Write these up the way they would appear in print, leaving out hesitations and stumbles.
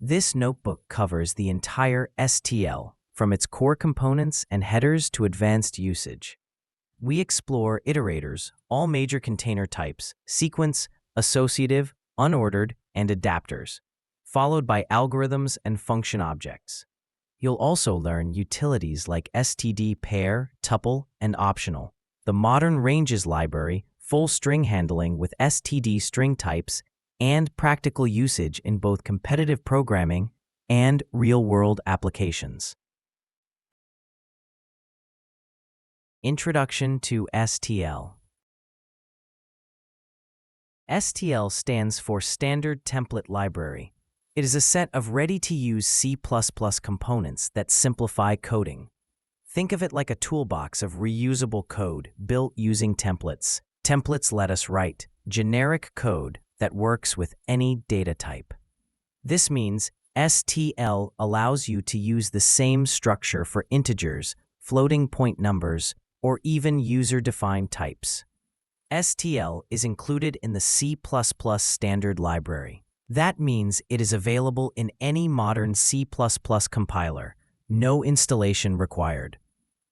This notebook covers the entire STL, from its core components and headers to advanced usage. We explore iterators, all major container types, sequence, associative, unordered, and adapters, followed by algorithms and function objects. You'll also learn utilities like std, pair, tuple, and optional, the modern ranges library, full string handling with std string types, and practical usage in both competitive programming and real-world applications. Introduction to STL. STL stands for Standard Template Library. It is a set of ready-to-use C++ components that simplify coding. Think of it like a toolbox of reusable code built using templates. Templates let us write generic code that works with any data type. This means STL allows you to use the same structure for integers, floating point numbers, or even user-defined types. STL is included in the C++ standard library. That means it is available in any modern C++ compiler, no installation required.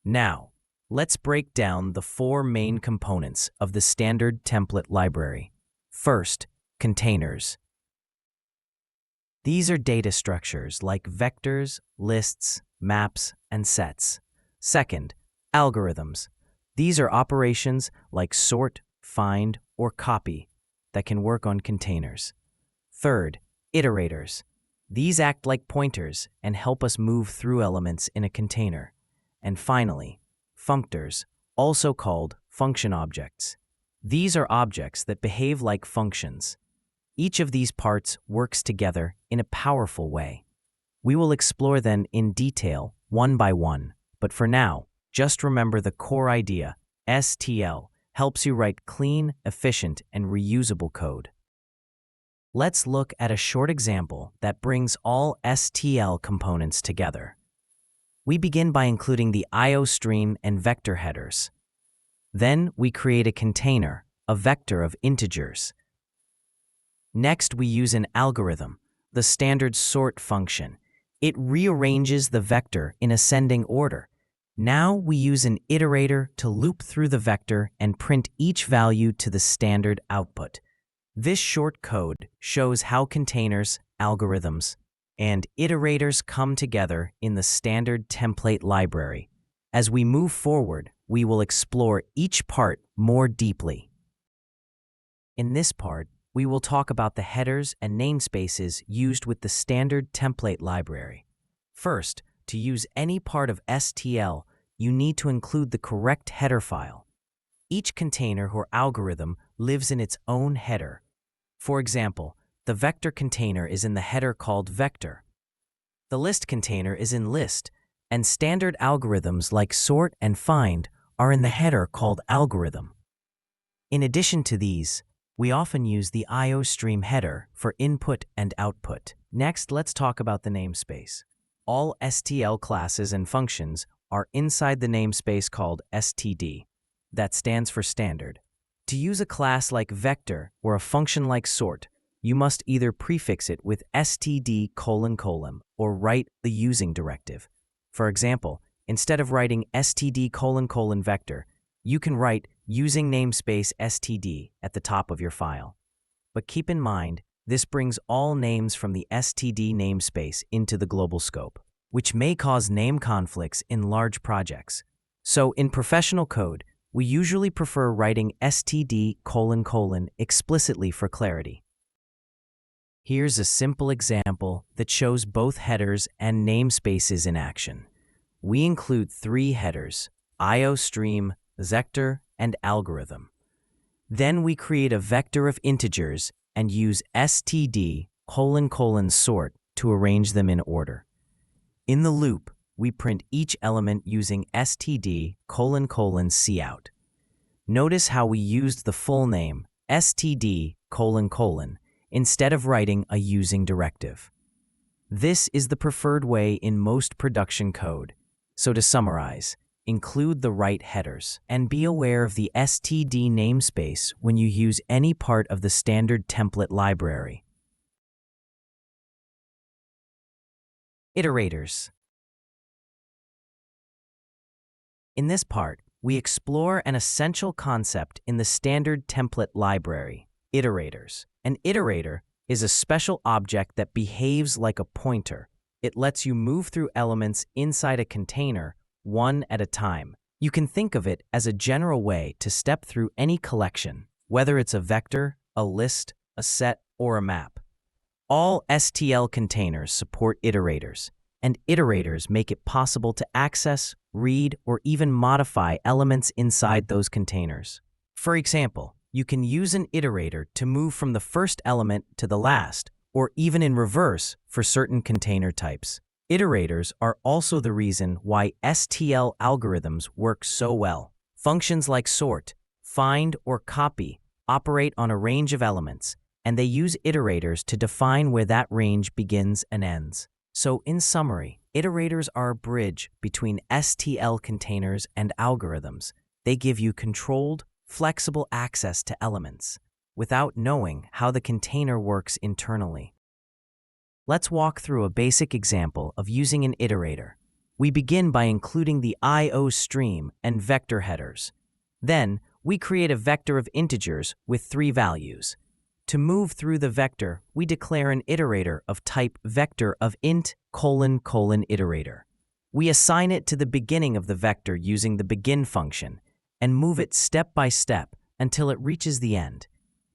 Now, let's break down the four main components of the standard template library. First, containers. These are data structures like vectors, lists, maps, and sets. Second, algorithms. These are operations like sort, find, or copy that can work on containers. Third, iterators. These act like pointers and help us move through elements in a container. And finally, functors, also called function objects. These are objects that behave like functions. Each of these parts works together in a powerful way. We will explore them in detail, one by one, but for now, just remember the core idea. STL helps you write clean, efficient, and reusable code. Let's look at a short example that brings all STL components together. We begin by including the IO stream and vector headers. Then we create a container, a vector of integers. Next, we use an algorithm, the standard sort function. It rearranges the vector in ascending order. Now we use an iterator to loop through the vector and print each value to the standard output. This short code shows how containers, algorithms, and iterators come together in the standard template library. As we move forward, we will explore each part more deeply. In this part, we will talk about the headers and namespaces used with the standard template library. First, to use any part of STL, you need to include the correct header file. Each container or algorithm lives in its own header. For example, the vector container is in the header called vector. The list container is in list, and standard algorithms like sort and find are in the header called algorithm. In addition to these, we often use the IO stream header for input and output. Next, let's talk about the namespace. All STL classes and functions are inside the namespace called std. That stands for standard. To use a class like vector or a function like sort, you must either prefix it with std::, or write the using directive. For example, instead of writing std::, vector, you can write using namespace std at the top of your file. But keep in mind, this brings all names from the std namespace into the global scope, which may cause name conflicts in large projects. So in professional code, we usually prefer writing std::, explicitly for clarity. Here's a simple example that shows both headers and namespaces in action. We include three headers: IO stream, vector, and algorithm. Then we create a vector of integers and use std::, sort to arrange them in order. In the loop, we print each element using std::, cout. Notice how we used the full name, std::, instead of writing a using directive. This is the preferred way in most production code. So to summarize, include the right headers, and be aware of the std namespace when you use any part of the standard template library. Iterators. In this part, we explore an essential concept in the standard template library, iterators. An iterator is a special object that behaves like a pointer. It lets you move through elements inside a container, one at a time. You can think of it as a general way to step through any collection, whether it's a vector, a list, a set, or a map. All STL containers support iterators, and iterators make it possible to access, read, or even modify elements inside those containers. For example, you can use an iterator to move from the first element to the last, or even in reverse for certain container types. Iterators are also the reason why STL algorithms work so well. Functions like sort, find, or copy operate on a range of elements, and they use iterators to define where that range begins and ends. So, in summary, iterators are a bridge between STL containers and algorithms. They give you controlled, flexible access to elements without knowing how the container works internally. Let's walk through a basic example of using an iterator. We begin by including the I/O stream and vector headers. Then, we create a vector of integers with 3 values. To move through the vector, we declare an iterator of type vector of int : iterator. We assign it to the beginning of the vector using the begin function and move it step by step until it reaches the end.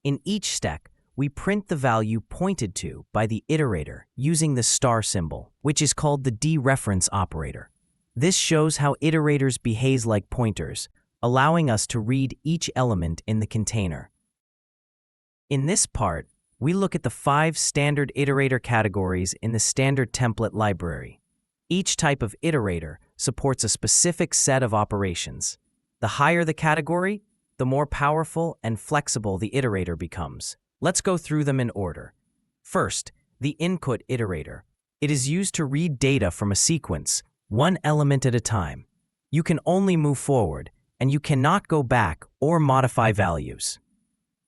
In each step, we print the value pointed to by the iterator using the star symbol, which is called the dereference operator. This shows how iterators behave like pointers, allowing us to read each element in the container. In this part, we look at the 5 standard iterator categories in the standard template library. Each type of iterator supports a specific set of operations. The higher the category, the more powerful and flexible the iterator becomes. Let's go through them in order. First, the input iterator. It is used to read data from a sequence, one element at a time. You can only move forward, and you cannot go back or modify values.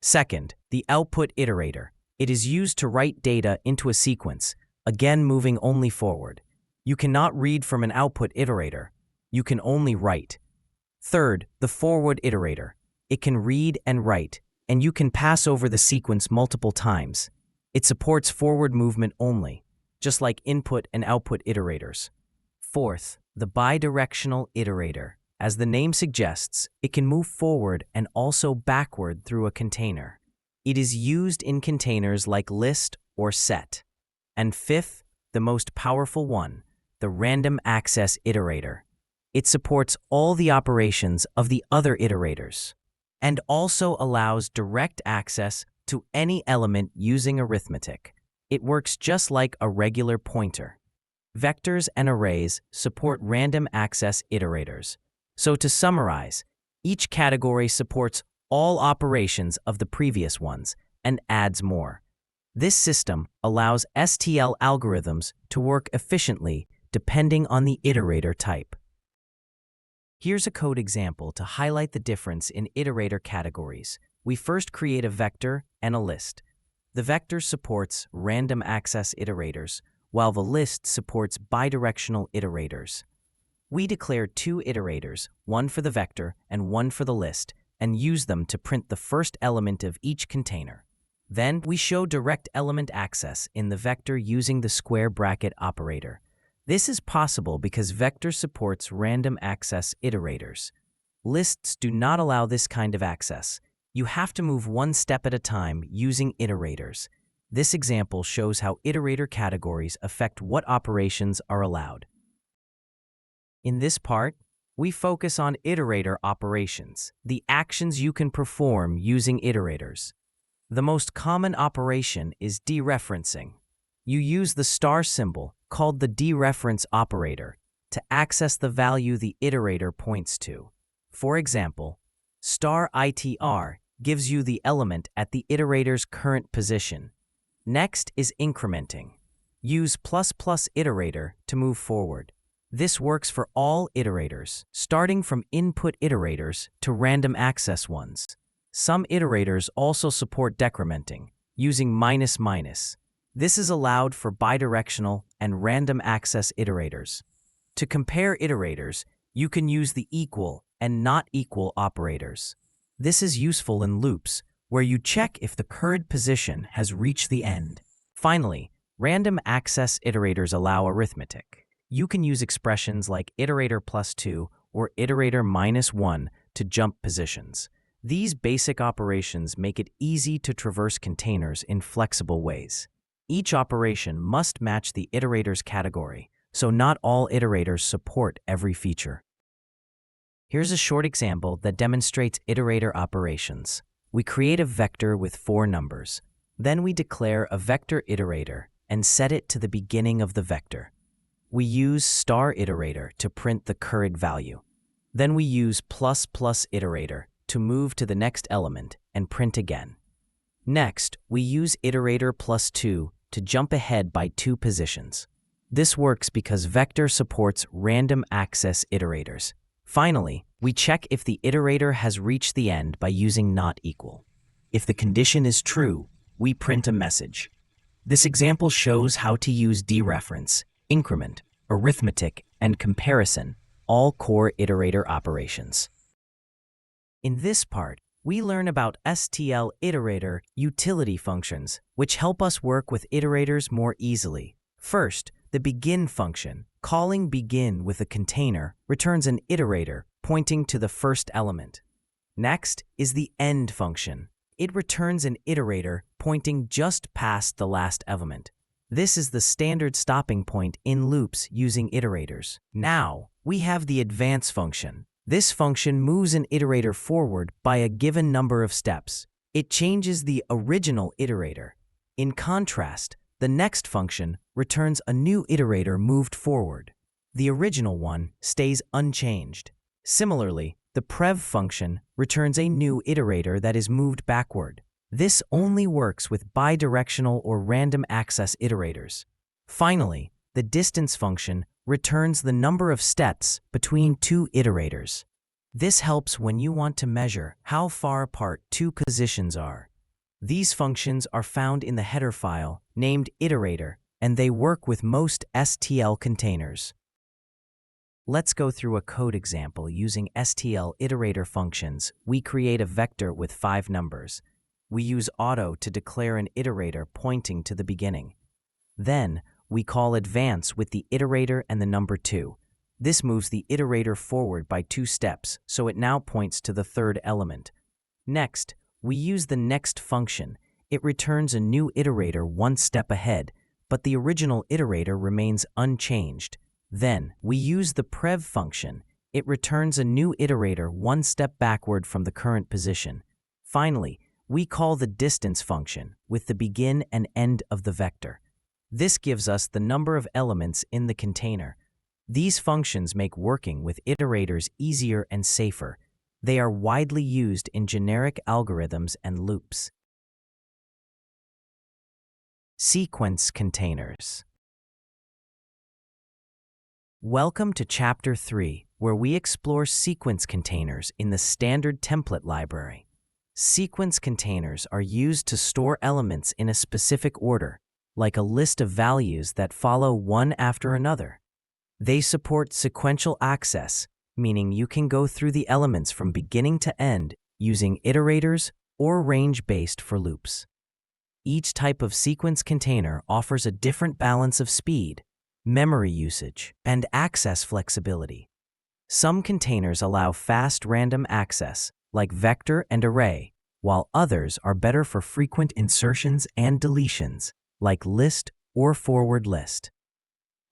Second, the output iterator. It is used to write data into a sequence, again moving only forward. You cannot read from an output iterator. You can only write. Third, the forward iterator. It can read and write, and you can pass over the sequence multiple times. It supports forward movement only, just like input and output iterators. Fourth, the bidirectional iterator. As the name suggests, it can move forward and also backward through a container. It is used in containers like list or set. And fifth, the most powerful one, the random access iterator. It supports all the operations of the other iterators and also allows direct access to any element using arithmetic. It works just like a regular pointer. Vectors and arrays support random access iterators. So to summarize, each category supports all operations of the previous ones and adds more. This system allows STL algorithms to work efficiently depending on the iterator type. Here's a code example to highlight the difference in iterator categories. We first create a vector and a list. The vector supports random access iterators, while the list supports bidirectional iterators. We declare 2 iterators, one for the vector and one for the list, and use them to print the first element of each container. Then we show direct element access in the vector using the square bracket operator. This is possible because vector supports random access iterators. Lists do not allow this kind of access. You have to move one step at a time using iterators. This example shows how iterator categories affect what operations are allowed. In this part, we focus on iterator operations, the actions you can perform using iterators. The most common operation is dereferencing. You use the star symbol, called the dereference operator, to access the value the iterator points to. For example, *itr gives you the element at the iterator's current position. Next is incrementing. Use ++ iterator to move forward. This works for all iterators, starting from input iterators to random access ones. Some iterators also support decrementing, using --. This is allowed for bidirectional and random access iterators. To compare iterators, you can use the equal and not equal operators. This is useful in loops, where you check if the current position has reached the end. Finally, random access iterators allow arithmetic. You can use expressions like iterator +2 or iterator -1 to jump positions. These basic operations make it easy to traverse containers in flexible ways. Each operation must match the iterator's category, so not all iterators support every feature. Here's a short example that demonstrates iterator operations. We create a vector with 4 numbers. Then we declare a vector iterator and set it to the beginning of the vector. We use *iterator to print the current value. Then we use ++ iterator to move to the next element and print again. Next, we use iterator +2 to jump ahead by 2 positions. This works because vector supports random access iterators. Finally, we check if the iterator has reached the end by using not equal. If the condition is true, we print a message. This example shows how to use dereference, increment, arithmetic, and comparison, all core iterator operations. In this part, we learn about STL Iterator utility functions, which help us work with iterators more easily. First, the begin function, calling begin with a container, returns an iterator pointing to the first element. Next is the end function. It returns an iterator pointing just past the last element. This is the standard stopping point in loops using iterators. Now, we have the advance function. This function moves an iterator forward by a given number of steps. It changes the original iterator. In contrast, the next function returns a new iterator moved forward. The original one stays unchanged. Similarly, the prev function returns a new iterator that is moved backward. This only works with bidirectional or random access iterators. Finally, the distance function returns the number of steps between 2 iterators. This helps when you want to measure how far apart 2 positions are. These functions are found in the header file named Iterator, and they work with most STL containers. Let's go through a code example using STL Iterator functions. We create a vector with 5 numbers. We use auto to declare an iterator pointing to the beginning. Then, we call advance with the iterator and the number 2. This moves the iterator forward by 2 steps, so it now points to the 3rd element. Next, we use the next function. It returns a new iterator 1 step ahead, but the original iterator remains unchanged. Then, we use the prev function. It returns a new iterator 1 step backward from the current position. Finally, we call the distance function with the begin and end of the vector. This gives us the number of elements in the container. These functions make working with iterators easier and safer. They are widely used in generic algorithms and loops. Sequence containers. Welcome to Chapter 3, where we explore sequence containers in the standard template library. Sequence containers are used to store elements in a specific order, like a list of values that follow one after another. They support sequential access, meaning you can go through the elements from beginning to end using iterators or range-based for loops. Each type of sequence container offers a different balance of speed, memory usage, and access flexibility. Some containers allow fast random access, like vector and array, while others are better for frequent insertions and deletions, like list or forward list.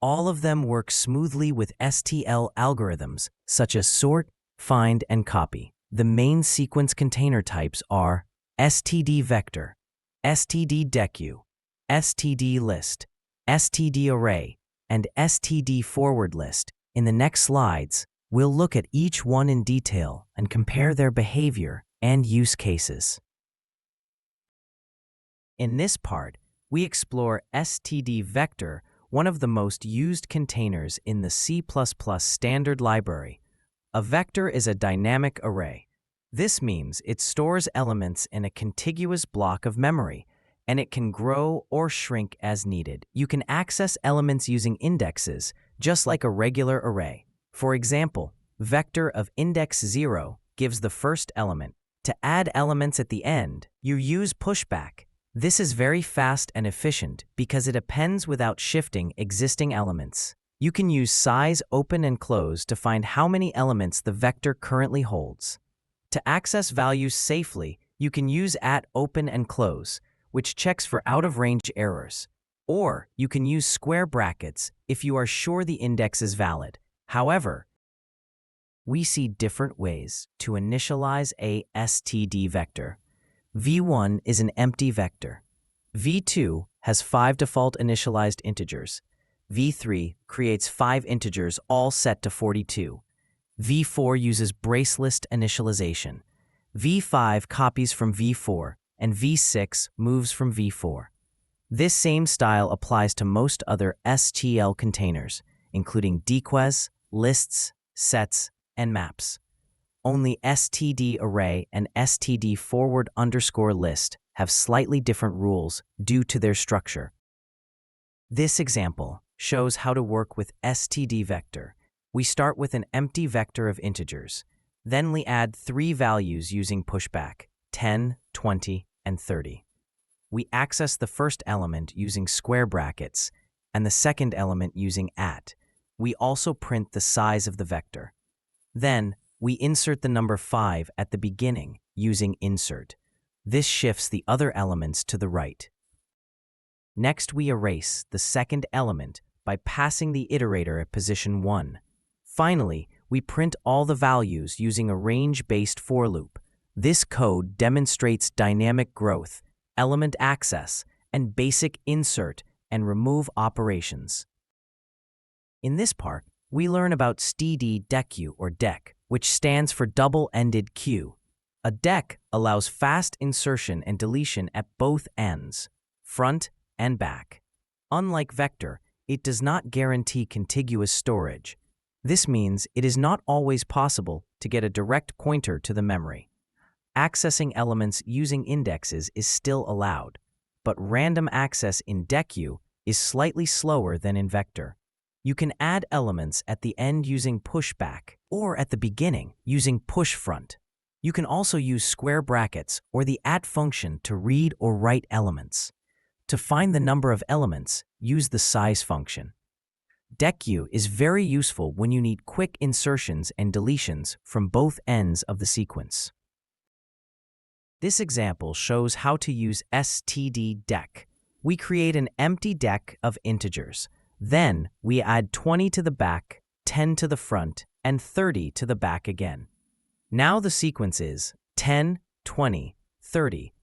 All of them work smoothly with STL algorithms, such as sort, find, and copy. The main sequence container types are std vector, std deque, std list, std array, and std forward list. In the next slides, we'll look at each one in detail and compare their behavior and use cases. In this part, we explore std vector, one of the most used containers in the C++ standard library. A vector is a dynamic array. This means it stores elements in a contiguous block of memory, and it can grow or shrink as needed. You can access elements using indexes, just like a regular array. For example, vector of index 0 gives the first element. To add elements at the end, you use pushback. This is very fast and efficient because it appends without shifting existing elements. You can use size open and close to find how many elements the vector currently holds. To access values safely, you can use @open and close, which checks for out-of-range errors. Or you can use square brackets if you are sure the index is valid. However, we see different ways to initialize a std vector. v1 is an empty vector. v2 has 5 default initialized integers. v3 creates 5 integers all set to 42. v4 uses bracelist initialization. v5 copies from v4, and v6 moves from v4. This same style applies to most other STL containers, including deques, lists, sets, and maps. Only std array and std forward_list have slightly different rules due to their structure. This example shows how to work with std vector. We start with an empty vector of integers. Then we add 3 values using pushback, 10, 20, and 30. We access the first element using square brackets and the second element using @. We also print the size of the vector. Then, we insert the number 5 at the beginning using insert. This shifts the other elements to the right. Next, we erase the second element by passing the iterator at position 1. Finally, we print all the values using a range-based for loop. This code demonstrates dynamic growth, element access, and basic insert and remove operations. In this part, we learn about std deque or dec, which stands for double-ended queue. A dec allows fast insertion and deletion at both ends, front and back. Unlike vector, it does not guarantee contiguous storage. This means it is not always possible to get a direct pointer to the memory. Accessing elements using indexes is still allowed, but random access in deque is slightly slower than in vector. You can add elements at the end using pushback or at the beginning using pushFront. You can also use square brackets or the function to read or write elements. To find the number of elements, use the size function. Deque is very useful when you need quick insertions and deletions from both ends of the sequence. This example shows how to use std dec. We create an empty dec of integers. Then, we add 20 to the back, 10 to the front, and 30 to the back again. Now the sequence is 10, 20, 30.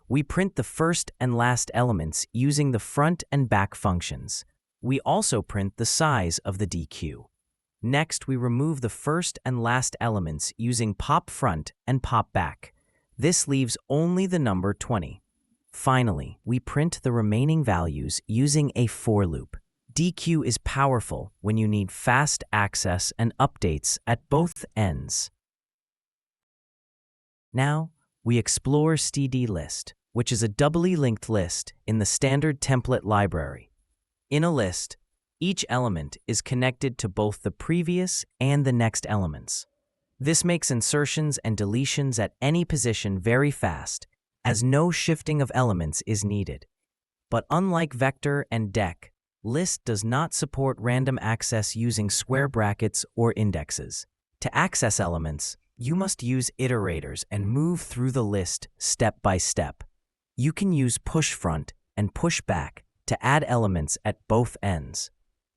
We print the first and last elements using the front and back functions. We also print the size of the deque. Next, we remove the first and last elements using pop front and pop back. This leaves only the number 20. Finally, we print the remaining values using a for loop. deque is powerful when you need fast access and updates at both ends. Now, we explore std_list, which is a doubly linked list in the standard template library. In a list, each element is connected to both the previous and the next elements. This makes insertions and deletions at any position very fast, as no shifting of elements is needed. But unlike vector and dec, list does not support random access using square brackets or indexes. To access elements, you must use iterators and move through the list step by step. You can use pushFront and pushback to add elements at both ends.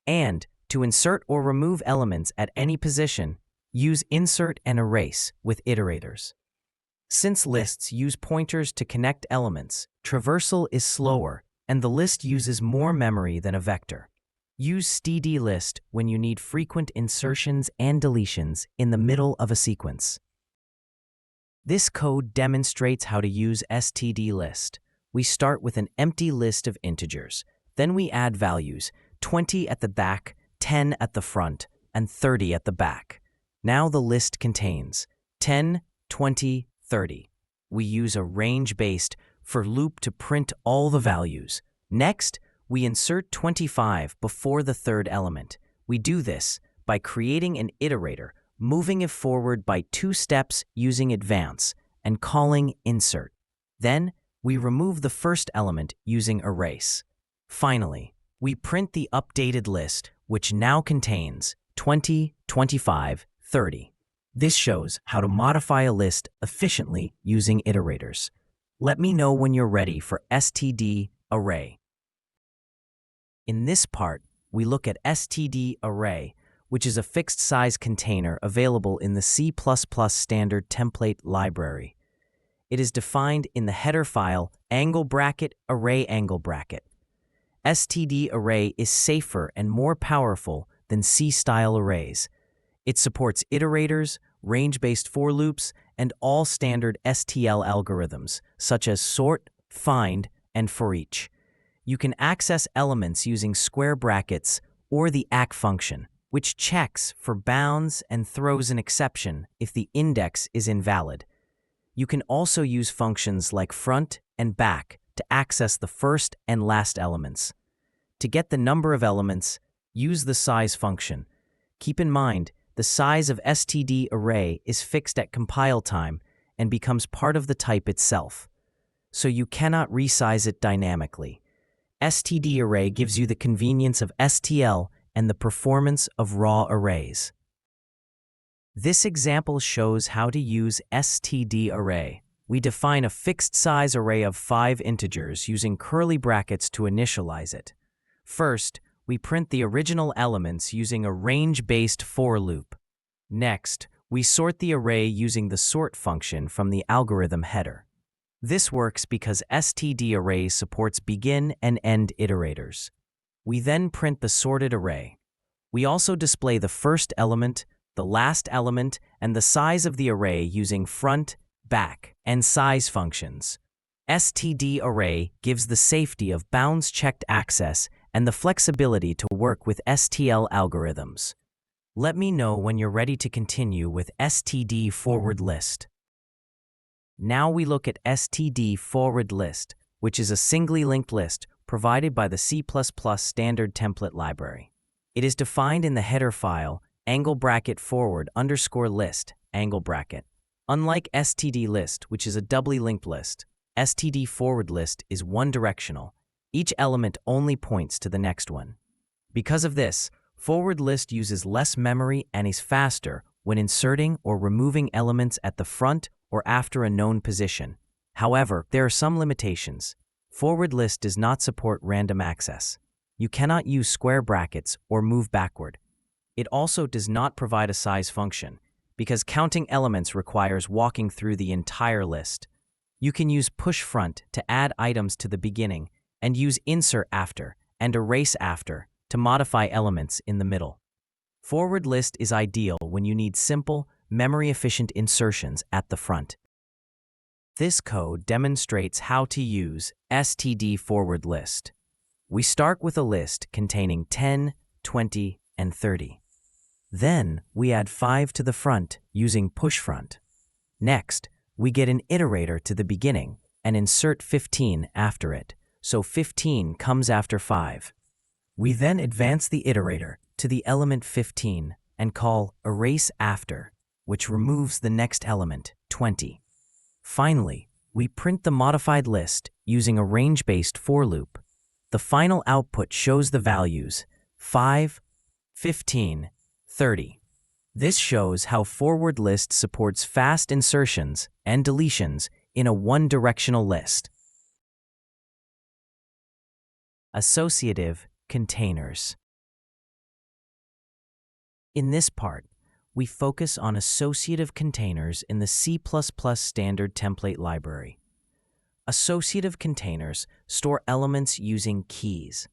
And to insert or remove elements at any position, use insert and erase with iterators. Since lists use pointers to connect elements, traversal is slower and the list uses more memory than a vector. Use std_list when you need frequent insertions and deletions in the middle of a sequence. This code demonstrates how to use std_list. We start with an empty list of integers. Then we add values, 20 at the back, 10 at the front, and 30 at the back. Now the list contains 10, 20, 30. We use a range-based for loop to print all the values. Next, we insert 25 before the third element. We do this by creating an iterator, moving it forward by 2 steps using advance, and calling insert. Then, we remove the first element using erase. Finally, we print the updated list, which now contains 20, 25, 30. This shows how to modify a list efficiently using iterators. Let me know when you're ready for STD array. In this part, we look at STD array, which is a fixed-size container available in the C++ standard template library. It is defined in the header file *array*. STD array is safer and more powerful than C-style arrays. It supports iterators, range-based for loops, and all standard STL algorithms, such as sort, find, and for each. You can access elements using square brackets or the ACK function, which checks for bounds and throws an exception if the index is invalid. You can also use functions like front and back to access the first and last elements. To get the number of elements, use the size function. Keep in mind, the size of STD array is fixed at compile time and becomes part of the type itself, so you cannot resize it dynamically. STD array gives you the convenience of STL and the performance of raw arrays. This example shows how to use STD array. We define a fixed-size array of 5 integers using curly brackets to initialize it. First, we print the original elements using a range-based for loop. Next, we sort the array using the sort function from the algorithm header. This works because STD array supports begin and end iterators. We then print the sorted array. We also display the first element, the last element, and the size of the array using front, back, and size functions. STD array gives the safety of bounds-checked access and the flexibility to work with STL algorithms. Let me know when you're ready to continue with STD forward list. Now we look at STD forward list, which is a singly linked list provided by the C++ standard template library. It is defined in the header file *forward_list. Unlike STD list, which is a doubly linked list, STD forward list is one-directional. Each element only points to the next one. Because of this, forward list uses less memory and is faster when inserting or removing elements at the front or after a known position. However, there are some limitations. Forward list does not support random access. You cannot use square brackets or move backward. It also does not provide a size function, because counting elements requires walking through the entire list. You can use push front to add items to the beginning, and use insert after and erase after to modify elements in the middle. Forward list is ideal when you need simple, memory-efficient insertions at the front. This code demonstrates how to use STD forward list. We start with a list containing 10, 20, and 30. Then we add 5 to the front using push front. Next, we get an iterator to the beginning and insert 15 after it, so 15 comes after 5. We then advance the iterator to the element 15 and call erase after, which removes the next element, 20. Finally, we print the modified list using a range-based for loop. The final output shows the values 5, 15, 30. This shows how forward list supports fast insertions and deletions in a one-directional list. Associative containers. In this part, we focus on associative containers in the C++ standard template library. Associative containers store elements using keys.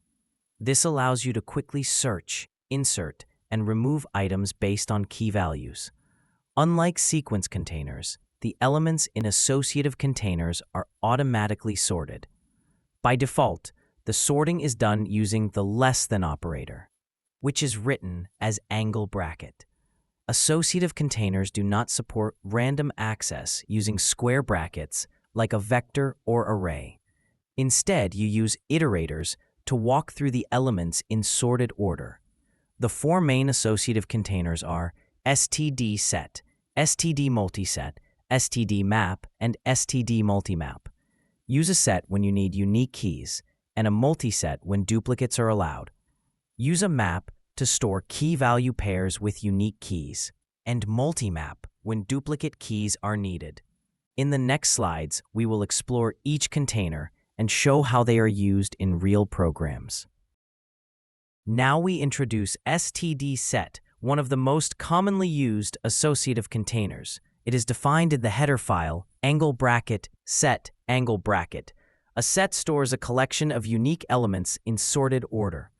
This allows you to quickly search, insert, and remove items based on key values. Unlike sequence containers, the elements in associative containers are automatically sorted. By default, the sorting is done using the less than operator, which is written as angle bracket. Associative containers do not support random access using square brackets like a vector or array. Instead, you use iterators to walk through the elements in sorted order. The four main associative containers are std set, std multiset, std map, and std multimap. Use a set when you need unique keys, and a multiset when duplicates are allowed. Use a map to store key-value pairs with unique keys, and multimap when duplicate keys are needed. In the next slides, we will explore each container and show how they are used in real programs. Now we introduce std set, one of the most commonly used associative containers. It is defined in the header file *set*. A set stores a collection of unique elements in sorted order.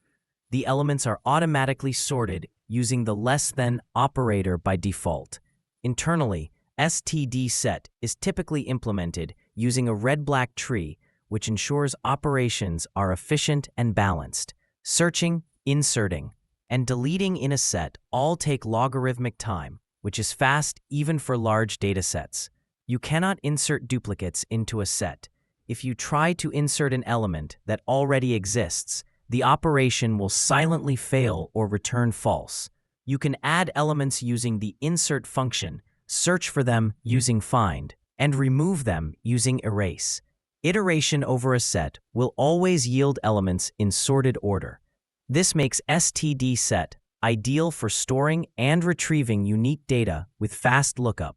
The elements are automatically sorted using the less than operator by default. Internally, std set is typically implemented using a red-black tree, which ensures operations are efficient and balanced. Searching, inserting, and deleting in a set all take logarithmic time, which is fast even for large data sets. You cannot insert duplicates into a set. If you try to insert an element that already exists, the operation will silently fail or return false. You can add elements using the insert function, search for them using find, and remove them using erase. Iteration over a set will always yield elements in sorted order. This makes std set ideal for storing and retrieving unique data with fast lookup.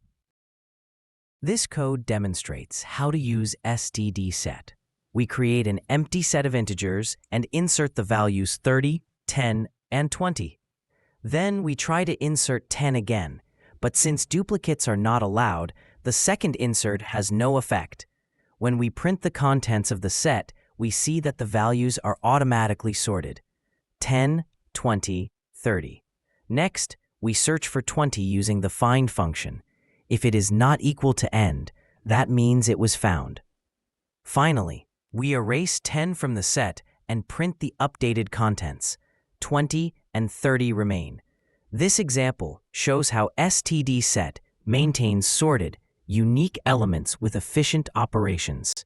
This code demonstrates how to use std set. We create an empty set of integers and insert the values 30, 10, and 20. Then we try to insert 10 again, but since duplicates are not allowed, the second insert has no effect. When we print the contents of the set, we see that the values are automatically sorted. 10, 20, 30. Next, we search for 20 using the find function. If it is not equal to end, that means it was found. Finally, we erase 10 from the set and print the updated contents. 20 and 30 remain. This example shows how std set maintains sorted, unique elements with efficient operations.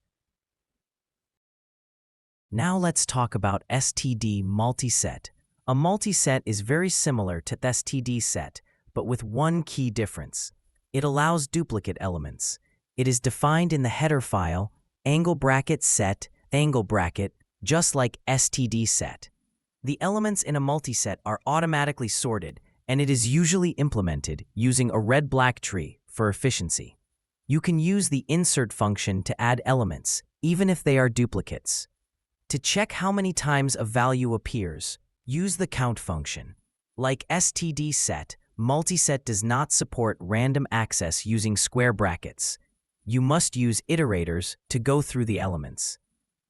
Now let's talk about std multiset. A multiset is very similar to std set, but with one key difference. It allows duplicate elements. It is defined in the header file *set*, just like std set. The elements in a multiset are automatically sorted, and it is usually implemented using a red-black tree for efficiency. You can use the insert function to add elements, even if they are duplicates. To check how many times a value appears, use the count function. Like std set, multiset does not support random access using square brackets. You must use iterators to go through the elements.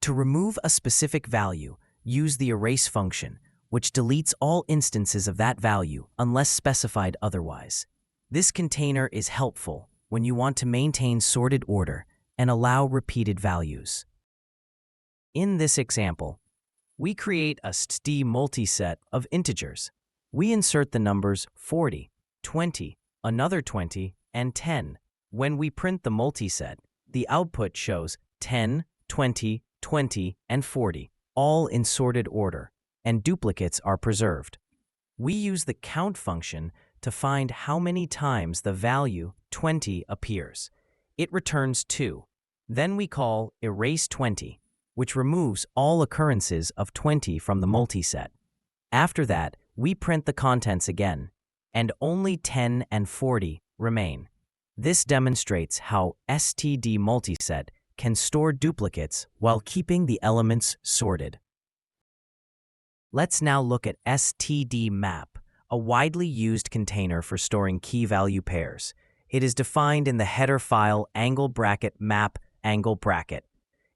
To remove a specific value, use the erase function, which deletes all instances of that value unless specified otherwise. This container is helpful when you want to maintain sorted order and allow repeated values. In this example, we create a std multiset of integers. We insert the numbers 40, 20, another 20, and 10. When we print the multiset, the output shows 10, 20, 20, and 40, all in sorted order, and duplicates are preserved. We use the count function to find how many times the value 20 appears. It returns 2. Then we call erase20, which removes all occurrences of 20 from the multiset. After that, we print the contents again, and only 10 and 40 remain. This demonstrates how std multiset can store duplicates while keeping the elements sorted. Let's now look at std map, a widely used container for storing key-value pairs. It is defined in the header file *map*.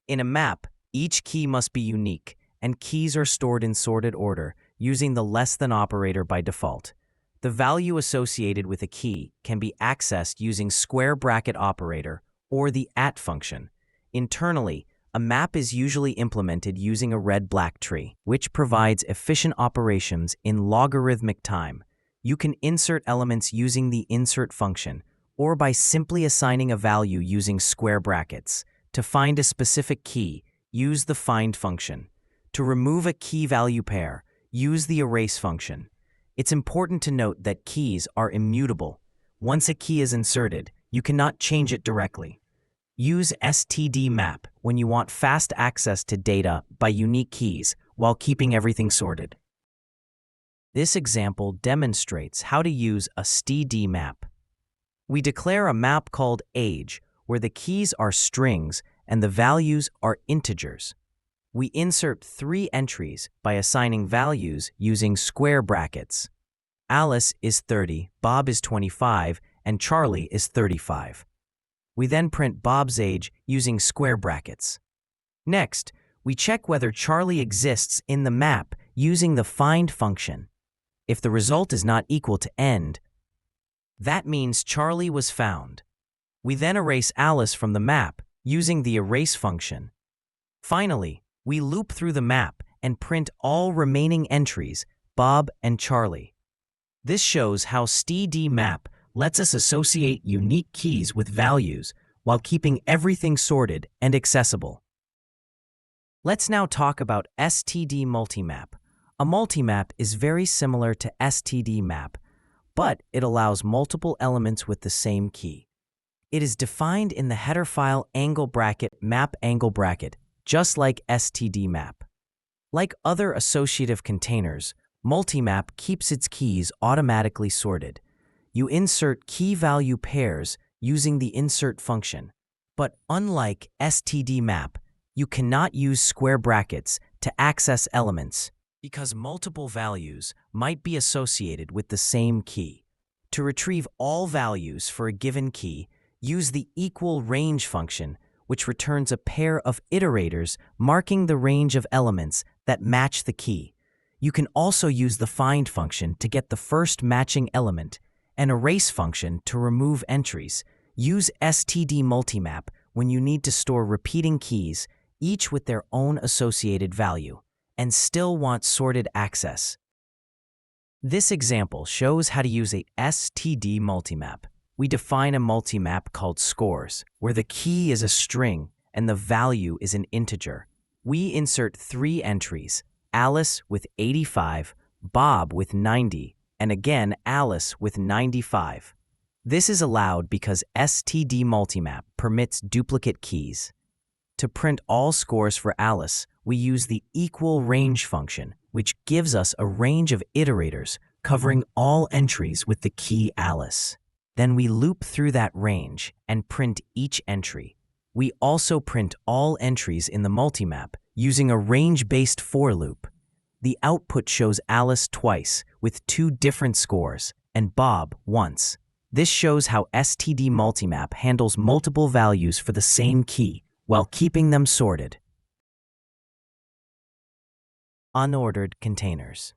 In a map, each key must be unique, and keys are stored in sorted order using the less than operator by default. The value associated with a key can be accessed using square bracket operator or the @ function. Internally, a map is usually implemented using a red-black tree, which provides efficient operations in logarithmic time. You can insert elements using the insert function or by simply assigning a value using square brackets. To find a specific key, use the find function. To remove a key value pair, use the erase function. It's important to note that keys are immutable. Once a key is inserted, you cannot change it directly. Use std map when you want fast access to data by unique keys while keeping everything sorted. This example demonstrates how to use a std map. We declare a map called age, where the keys are strings and the values are integers. We insert 3 entries by assigning values using square brackets. Alice is 30, Bob is 25, and Charlie is 35. We then print Bob's age using square brackets. Next, we check whether Charlie exists in the map using the find function. If the result is not equal to end, that means Charlie was found. We then erase Alice from the map using the erase function. Finally, we loop through the map and print all remaining entries, Bob and Charlie. This shows how std map lets us associate unique keys with values while keeping everything sorted and accessible. Let's now talk about std multimap. A multimap is very similar to std map, but it allows multiple elements with the same key. It is defined in the header file angle bracket map angle bracket, just like std map. Like other associative containers, multimap keeps its keys automatically sorted. You insert key value pairs using the insert function. But unlike std map, you cannot use square brackets to access elements because multiple values might be associated with the same key. To retrieve all values for a given key, use the equal range function, which returns a pair of iterators marking the range of elements that match the key. You can also use the find function to get the first matching element, an erase function to remove entries. Use std multimap when you need to store repeating keys, each with their own associated value, and still want sorted access. This example shows how to use a std multimap. We define a multimap called scores, where the key is a string and the value is an integer. We insert 3 entries, Alice with 85, Bob with 90, and again Alice with 95. This is allowed because std multimap permits duplicate keys. To print all scores for Alice, we use the equal range function, which gives us a range of iterators covering all entries with the key Alice. Then we loop through that range and print each entry. We also print all entries in the multimap using a range-based for loop. The output shows Alice twice with 2 different scores and Bob once. This shows how std multimap handles multiple values for the same key while keeping them sorted. Unordered containers.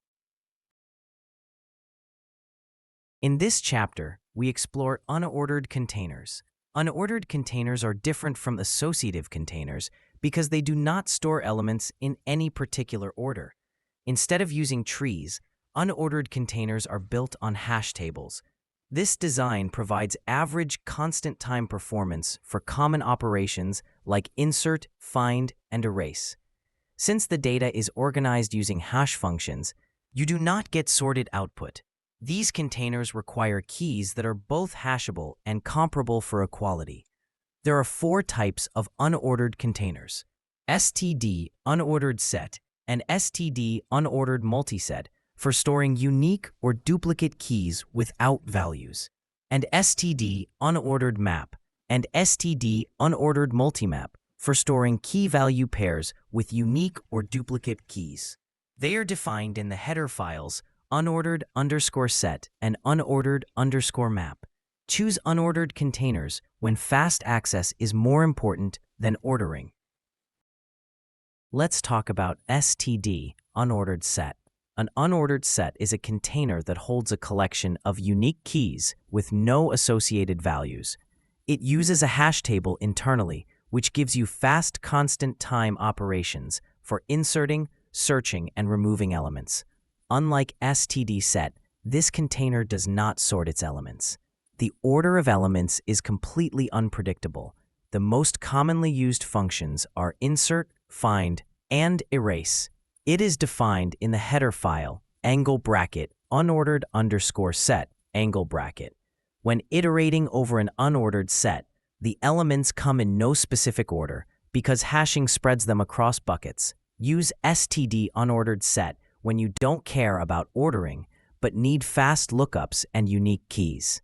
In this chapter, we explore unordered containers. Unordered containers are different from associative containers because they do not store elements in any particular order. Instead of using trees, unordered containers are built on hash tables. This design provides average constant time performance for common operations like insert, find, and erase. Since the data is organized using hash functions, you do not get sorted output. These containers require keys that are both hashable and comparable for equality. There are 4 types of unordered containers: std unordered set and std unordered multiset for storing unique or duplicate keys without values, and std unordered map and std unordered multimap for storing key value pairs with unique or duplicate keys. They are defined in the header files unordered_set and unordered_map. Choose unordered containers when fast access is more important than ordering. Let's talk about std unordered set. An unordered set is a container that holds a collection of unique keys with no associated values. It uses a hash table internally, which gives you fast constant time operations for inserting, searching, and removing elements. Unlike std set, this container does not sort its elements. The order of elements is completely unpredictable. The most commonly used functions are insert, find, and erase. It is defined in the header file, angle bracket, unordered underscore set, angle bracket. When iterating over an unordered set, the elements come in no specific order because hashing spreads them across buckets. Use std unordered set when you don't care about ordering but need fast lookups and unique keys.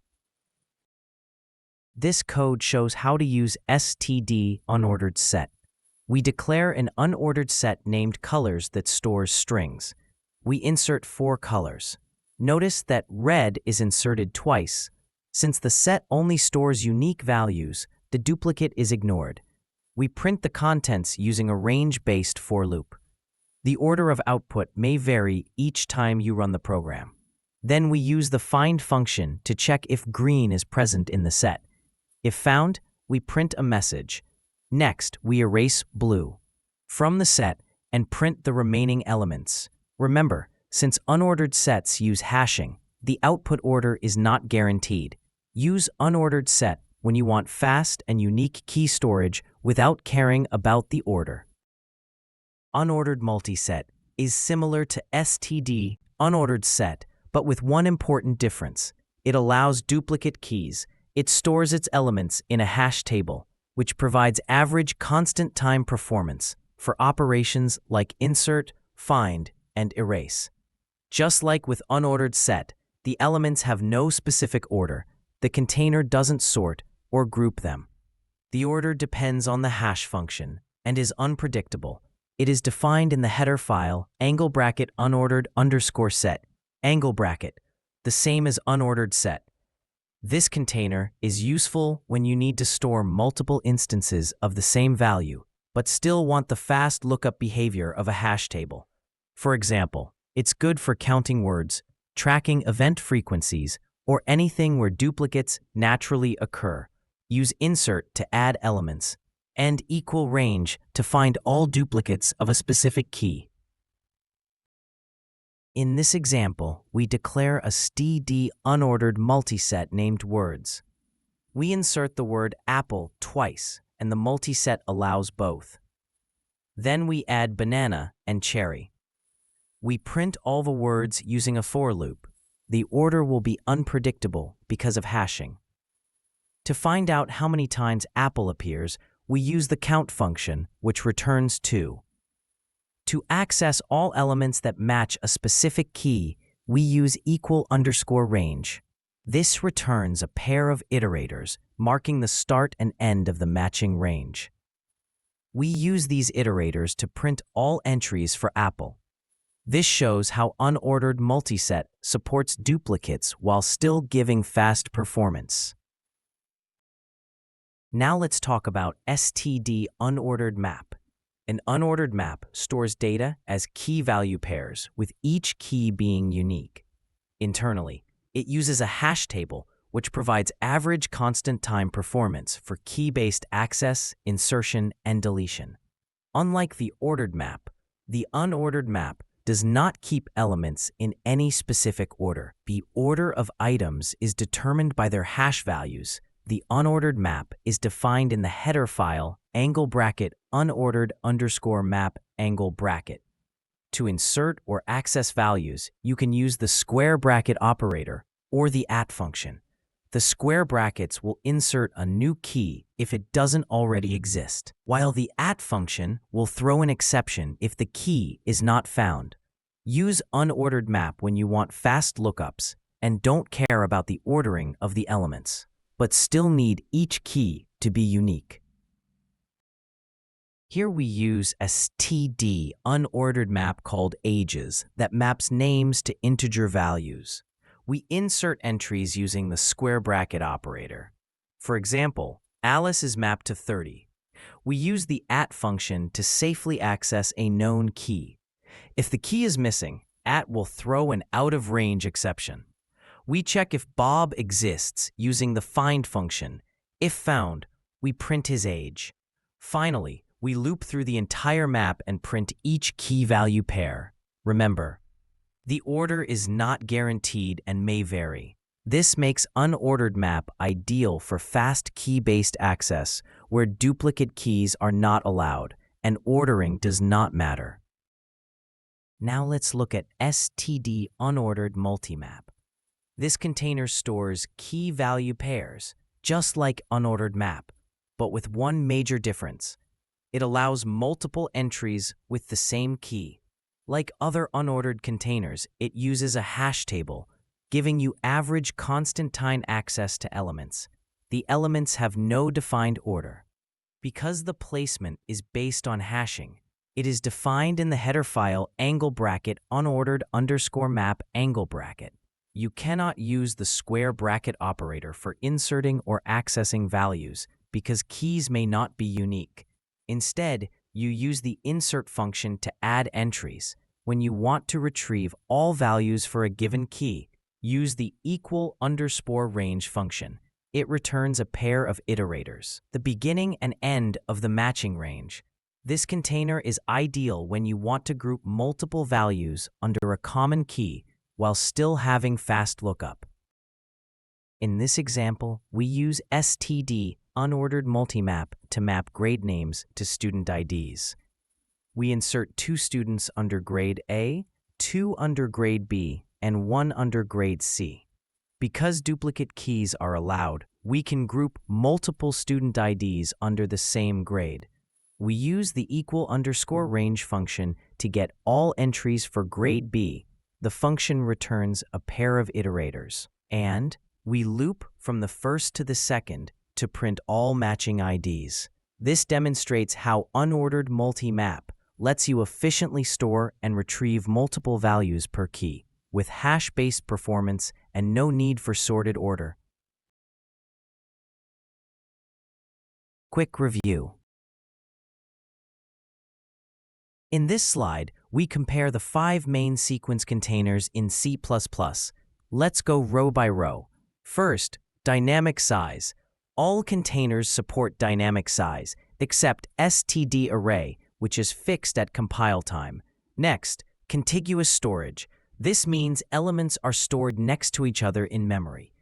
This code shows how to use std unordered set. We declare an unordered set named colors that stores strings. We insert 4 colors. Notice that red is inserted twice. Since the set only stores unique values, the duplicate is ignored. We print the contents using a range-based for loop. The order of output may vary each time you run the program. Then we use the find function to check if green is present in the set. If found, we print a message. Next, we erase blue from the set and print the remaining elements. Remember, since unordered sets use hashing, the output order is not guaranteed. Use unordered set when you want fast and unique key storage without caring about the order. Unordered multiset is similar to std unordered set, but with one important difference. It allows duplicate keys. It stores its elements in a hash table, which provides average constant time performance for operations like insert, find, and erase. Just like with unordered set, the elements have no specific order. The container doesn't sort or group them. The order depends on the hash function and is unpredictable. It is defined in the header file angle bracket unordered underscore set, angle bracket, the same as unordered set. This container is useful when you need to store multiple instances of the same value, but still want the fast lookup behavior of a hash table. For example, it's good for counting words, tracking event frequencies, or anything where duplicates naturally occur. Use insert to add elements, and equal range to find all duplicates of a specific key. In this example, we declare a std unordered multiset named words. We insert the word apple twice, and the multiset allows both. Then we add banana and cherry. We print all the words using a for loop. The order will be unpredictable because of hashing. To find out how many times apple appears, we use the count function, which returns 2. To access all elements that match a specific key, we use equal underscore range. This returns a pair of iterators, marking the start and end of the matching range. We use these iterators to print all entries for apple. This shows how unordered multiset supports duplicates while still giving fast performance. Now let's talk about std unordered map. An unordered map stores data as key value pairs, with each key being unique. Internally, it uses a hash table, which provides average constant time performance for key-based access, insertion, and deletion. Unlike the ordered map, the unordered map does not keep elements in any specific order. The order of items is determined by their hash values. The unordered map is defined in the header file angle bracket unordered underscore map angle bracket. To insert or access values, you can use the square bracket operator or the @ function. The square brackets will insert a new key if it doesn't already exist, while the @ function will throw an exception if the key is not found. Use unordered map when you want fast lookups and don't care about the ordering of the elements, but still need each key to be unique. Here we use a std unordered map called ages that maps names to integer values. We insert entries using the square bracket operator. For example, Alice is mapped to 30. We use the @ function to safely access a known key. If the key is missing, @ will throw an out-of-range exception. We check if Bob exists using the find function. If found, we print his age. Finally, we loop through the entire map and print each key value pair. Remember, the order is not guaranteed and may vary. This makes unordered map ideal for fast key-based access where duplicate keys are not allowed and ordering does not matter. Now let's look at STD Unordered Multimap. This container stores key-value pairs, just like unordered map, but with one major difference. It allows multiple entries with the same key. Like other unordered containers, it uses a hash table, giving you average constant-time access to elements. The elements have no defined order. Because the placement is based on hashing, it is defined in the header file angle bracket unordered underscore map angle bracket. You cannot use the square bracket operator for inserting or accessing values because keys may not be unique. Instead, you use the insert function to add entries. When you want to retrieve all values for a given key, use the equal underscore range function. It returns a pair of iterators, the beginning and end of the matching range. This container is ideal when you want to group multiple values under a common key while still having fast lookup. In this example, we use STD Unordered Multimap to map grade names to student IDs. We insert 2 students under grade A, 2 under grade B, and 1 under grade C. Because duplicate keys are allowed, we can group multiple student IDs under the same grade. We use the equal underscore range function to get all entries for grade B. The function returns a pair of iterators. And we loop from the first to the second to print all matching IDs. This demonstrates how unordered multi-map lets you efficiently store and retrieve multiple values per key, with hash-based performance and no need for sorted order. Quick review. In this slide, we compare the 5 main sequence containers in C++. Let's go row by row. First, dynamic size. All containers support dynamic size, except std array, which is fixed at compile time. Next, contiguous storage. This means elements are stored next to each other in memory.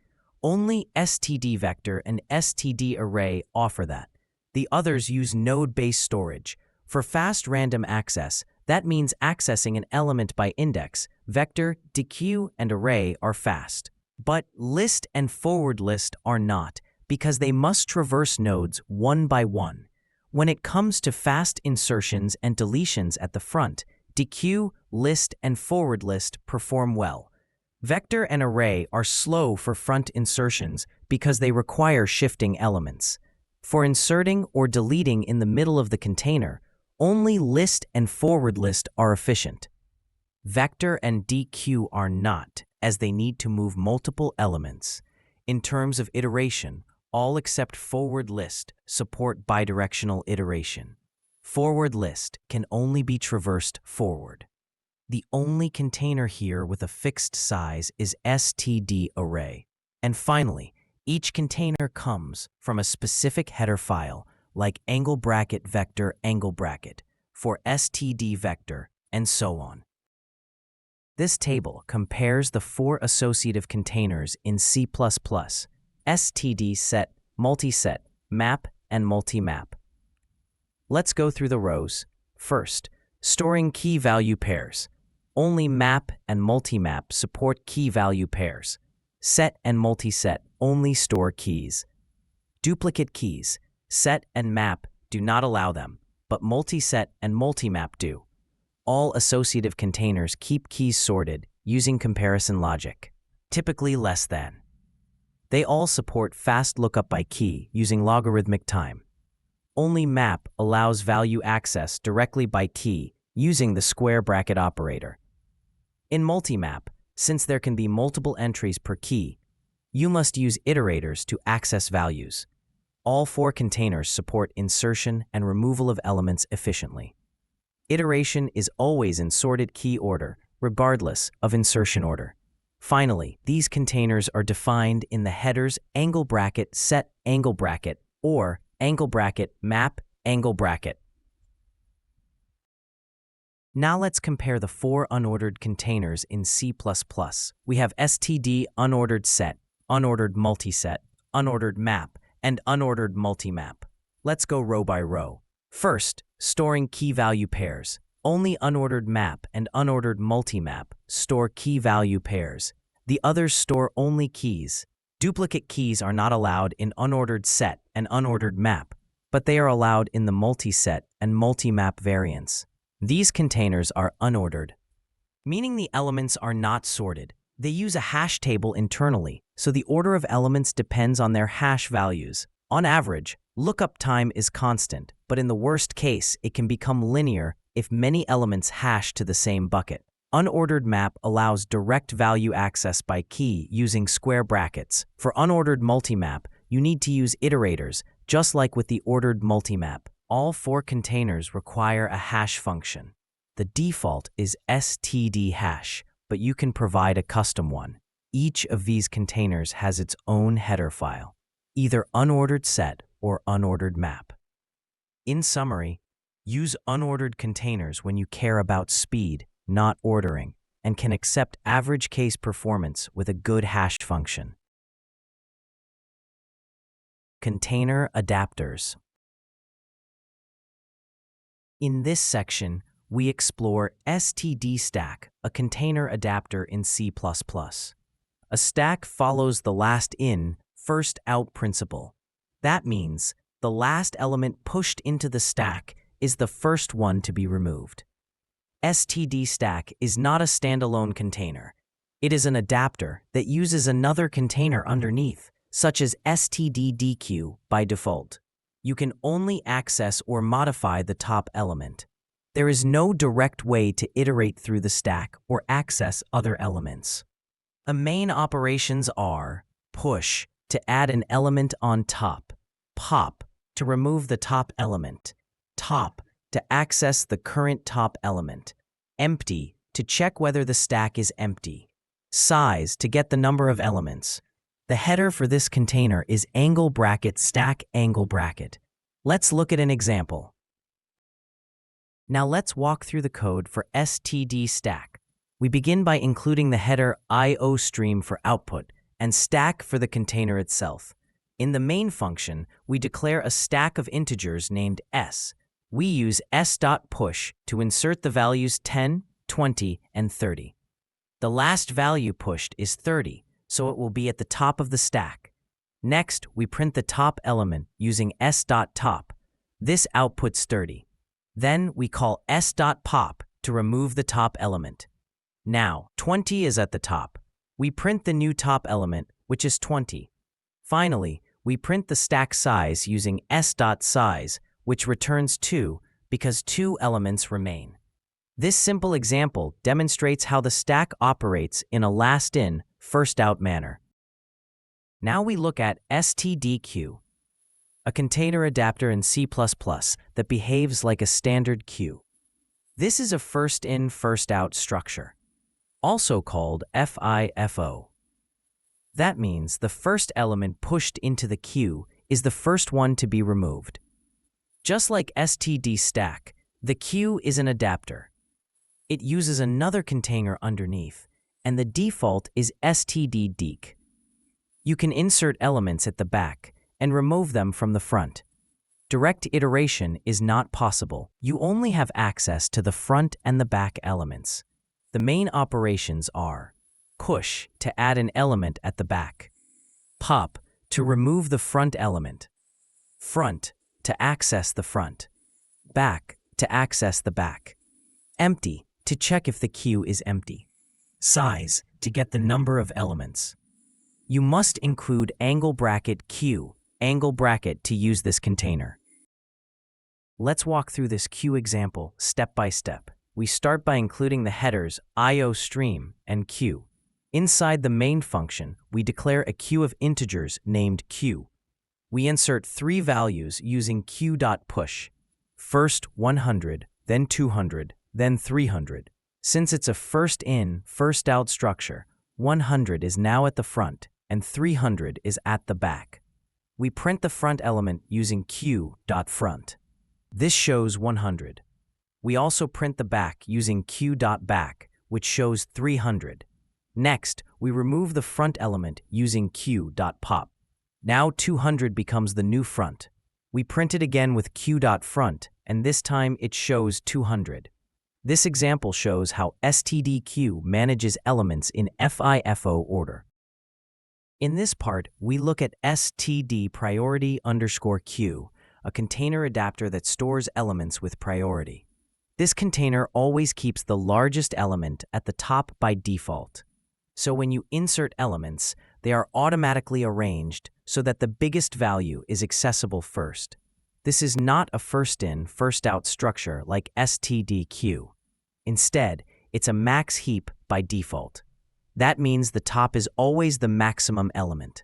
Only std vector and std array offer that. The others use node-based storage. For fast random access, that means accessing an element by index, vector, dequeue, and array are fast. But list and forward list are not, because they must traverse nodes one by one. When it comes to fast insertions and deletions at the front, dequeue, list, and forward list perform well. Vector and array are slow for front insertions because they require shifting elements. For inserting or deleting in the middle of the container, only list and forward list are efficient. Vector and dequeue are not, as they need to move multiple elements. In terms of iteration, all except forward list support bidirectional iteration. Forward list can only be traversed forward. The only container here with a fixed size is std array. And finally, each container comes from a specific header file, like angle bracket vector angle bracket, for std vector, and so on. This table compares the 4 associative containers in C++, std set, multiset, map, and multimap. Let's go through the rows. First, storing key value pairs. Only map and multimap support key value pairs. Set and multiset only store keys. Duplicate keys. Set and map do not allow them, but multiset and multimap do. All associative containers keep keys sorted using comparison logic, typically less than. They all support fast lookup by key using logarithmic time. Only map allows value access directly by key using the square bracket operator. In multimap, since there can be multiple entries per key, you must use iterators to access values. All 4 containers support insertion and removal of elements efficiently. Iteration is always in sorted key order, regardless of insertion order. Finally, these containers are defined in the headers angle bracket set angle bracket or angle bracket map angle bracket. Now let's compare the 4 unordered containers in C++. We have std unordered set, unordered multiset, unordered map, and unordered multimap. Let's go row by row. First, storing key-value pairs. Only unordered map and unordered multimap store key-value pairs. The others store only keys. Duplicate keys are not allowed in unordered set and unordered map, but they are allowed in the multi-set and multi-map variants. These containers are unordered, meaning the elements are not sorted. They use a hash table internally, so the order of elements depends on their hash values. On average, lookup time is constant, but in the worst case, it can become linear if many elements hash to the same bucket. Unordered map allows direct value access by key using square brackets. For unordered multimap, you need to use iterators, just like with the ordered multimap. All 4 containers require a hash function. The default is std hash, but you can provide a custom one. Each of these containers has its own header file, either unordered set or unordered map. In summary, use unordered containers when you care about speed, not ordering, and can accept average case performance with a good hashed function. Container adapters. In this section, we explore std stack, a container adapter in C++. A stack follows the last in, first out principle. That means the last element pushed into the stack is the first one to be removed. std stack is not a standalone container. It is an adapter that uses another container underneath, such as std_dequeue by default. You can only access or modify the top element. There is no direct way to iterate through the stack or access other elements. The main operations are push to add an element on top, pop to remove the top element, top to access the current top element, empty to check whether the stack is empty, size to get the number of elements. The header for this container is angle bracket stack angle bracket. Let's look at an example. Now let's walk through the code for std stack. We begin by including the header IO stream for output and stack for the container itself. In the main function, we declare a stack of integers named s. We use s.push to insert the values 10, 20, and 30. The last value pushed is 30, so it will be at the top of the stack. Next, we print the top element using s.top. This outputs 30. Then we call s.pop to remove the top element. Now, 20 is at the top. We print the new top element, which is 20. Finally, we print the stack size using s.size, which returns 2 because 2 elements remain. This simple example demonstrates how the stack operates in a last-in, first-out manner. Now we look at std_queue, a container adapter in C++ that behaves like a standard queue. This is a first-in, first-out structure, also called FIFO. That means the first element pushed into the queue is the first one to be removed. Just like std stack, the queue is an adapter. It uses another container underneath, and the default is std_deq. You can insert elements at the back and remove them from the front. Direct iteration is not possible. You only have access to the front and the back elements. The main operations are push to add an element at the back, pop to remove the front element, front to access the front, back to access the back, empty to check if the queue is empty, size to get the number of elements. You must include angle bracket queue, angle bracket to use this container. Let's walk through this queue example step by step. We start by including the headers IO stream and queue. Inside the main function, we declare a queue of integers named queue. We insert 3 values using queue.push. First 100, then 200, then 300. Since it's a first-in, first-out structure, 100 is now at the front and 300 is at the back. We print the front element using queue.front. This shows 100. We also print the back using queue.back, which shows 300. Next, we remove the front element using queue.pop. Now 200 becomes the new front. We print it again with q.front, and this time it shows 200. This example shows how stdq manages elements in FIFO order. In this part, we look at std priority_q, a container adapter that stores elements with priority. This container always keeps the largest element at the top by default. So when you insert elements, they are automatically arranged so that the biggest value is accessible first. This is not a first-in, first-out structure like stdq. Instead, it's a max heap by default. That means the top is always the maximum element.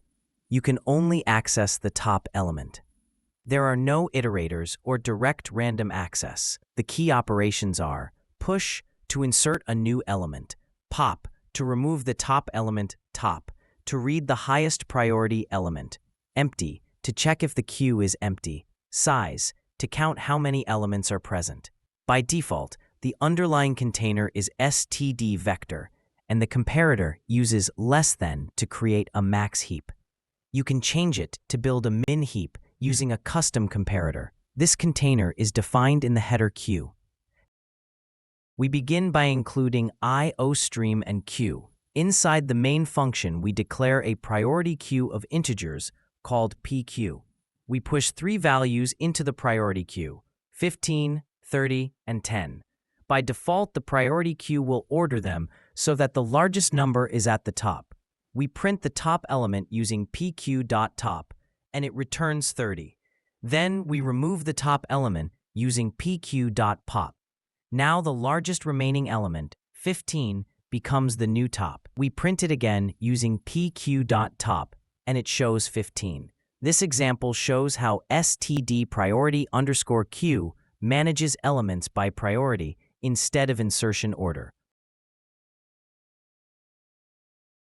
You can only access the top element. There are no iterators or direct random access. The key operations are push to insert a new element, pop to remove the top element top, to read the highest priority element, empty to check if the queue is empty, size to count how many elements are present. By default, the underlying container is std vector, and the comparator uses less than to create a max heap. You can change it to build a min heap using a custom comparator. This container is defined in the header queue. We begin by including iostream and queue. Inside the main function, we declare a priority queue of integers called pq. We push 3 values into the priority queue, 15, 30, and 10. By default, the priority queue will order them so that the largest number is at the top. We print the top element using pq.top, and it returns 30. Then we remove the top element using pq.pop. Now the largest remaining element, 15, becomes the new top. We print it again using pq.top, and it shows 15. This example shows how std priority_q manages elements by priority instead of insertion order.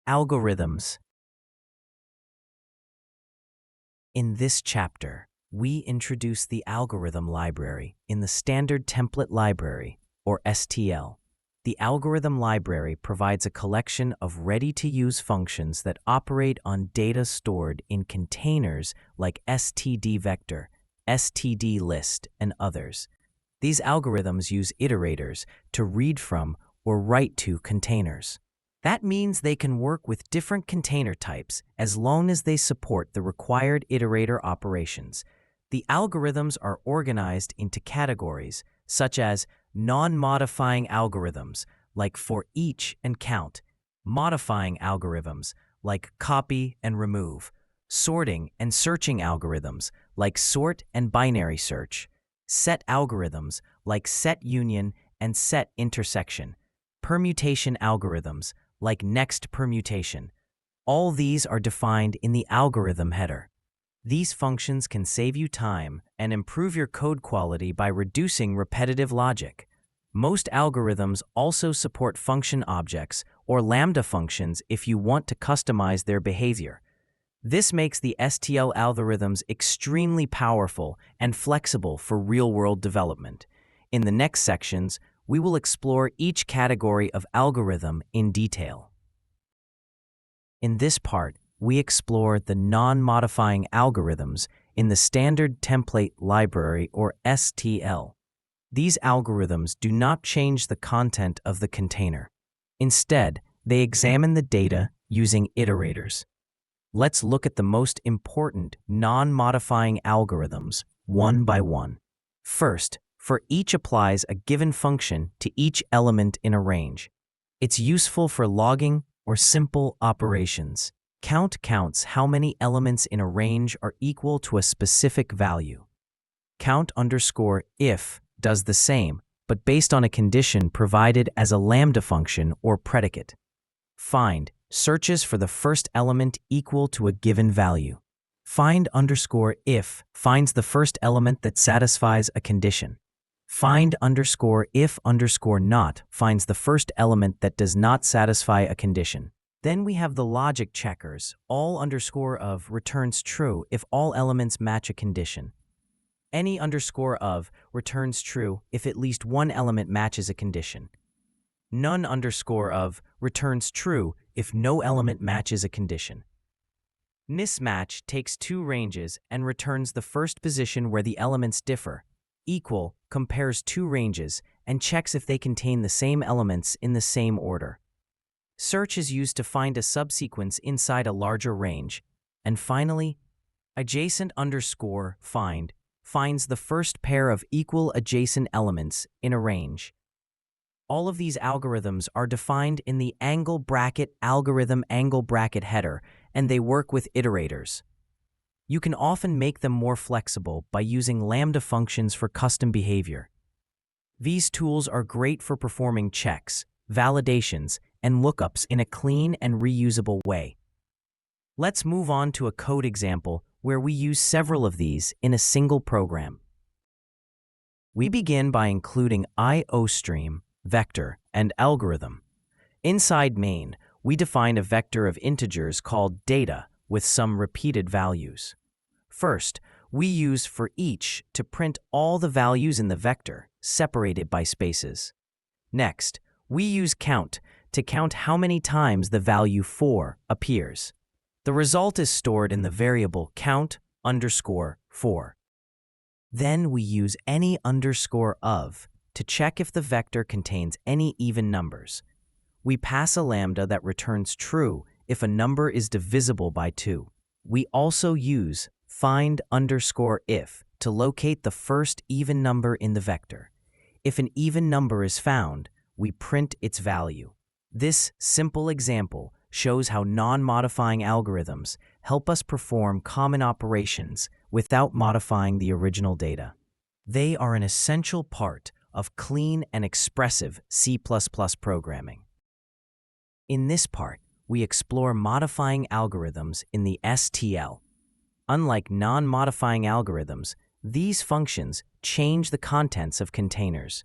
Algorithms. In this chapter, we introduce the algorithm library in the Standard Template Library, or STL. The algorithm library provides a collection of ready-to-use functions that operate on data stored in containers like std_vector, std_list, and others. These algorithms use iterators to read from or write to containers. That means they can work with different container types as long as they support the required iterator operations. The algorithms are organized into categories such as non-modifying algorithms like for each and count, modifying algorithms like copy and remove, sorting and searching algorithms like sort and binary search, set algorithms like set union and set intersection, permutation algorithms like next permutation. All these are defined in the algorithm header. These functions can save you time and improve your code quality by reducing repetitive logic. Most algorithms also support function objects or lambda functions if you want to customize their behavior. This makes the STL algorithms extremely powerful and flexible for real-world development. In the next sections, we will explore each category of algorithm in detail. In this part, we explore the non-modifying algorithms in the Standard Template Library, or STL. These algorithms do not change the content of the container. Instead, they examine the data using iterators. Let's look at the most important non-modifying algorithms one by one. First, for each applies a given function to each element in a range. It's useful for logging or simple operations. Count counts how many elements in a range are equal to a specific value. Count_if does the same, but based on a condition provided as a lambda function or predicate. Find searches for the first element equal to a given value. Find_if finds the first element that satisfies a condition. Find_if_not finds the first element that does not satisfy a condition. Then we have the logic checkers. All_of returns true if all elements match a condition. Any_of returns true if at least one element matches a condition. None_of returns true if no element matches a condition. Mismatch takes two ranges and returns the first position where the elements differ. Equal compares two ranges and checks if they contain the same elements in the same order. Search is used to find a subsequence inside a larger range. And finally, adjacent_find finds the first pair of equal adjacent elements in a range. All of these algorithms are defined in the angle bracket algorithm angle bracket header, and they work with iterators. You can often make them more flexible by using Lambda functions for custom behavior. These tools are great for performing checks, validations, and lookups in a clean and reusable way. Let's move on to a code example where we use several of these in a single program. We begin by including IOStream, vector, and algorithm. Inside main, we define a vector of integers called data with some repeated values. First, we use for each to print all the values in the vector, separated by spaces. Next, we use count to count how many times the value 4 appears. The result is stored in the variable count_4. Then we use any _of to check if the vector contains any even numbers. We pass a lambda that returns true if a number is divisible by 2. We also use find_if to locate the first even number in the vector. If an even number is found, we print its value. This simple example shows how non-modifying algorithms help us perform common operations without modifying the original data. They are an essential part of clean and expressive C++ programming. In this part, we explore modifying algorithms in the STL. Unlike non-modifying algorithms, these functions change the contents of containers.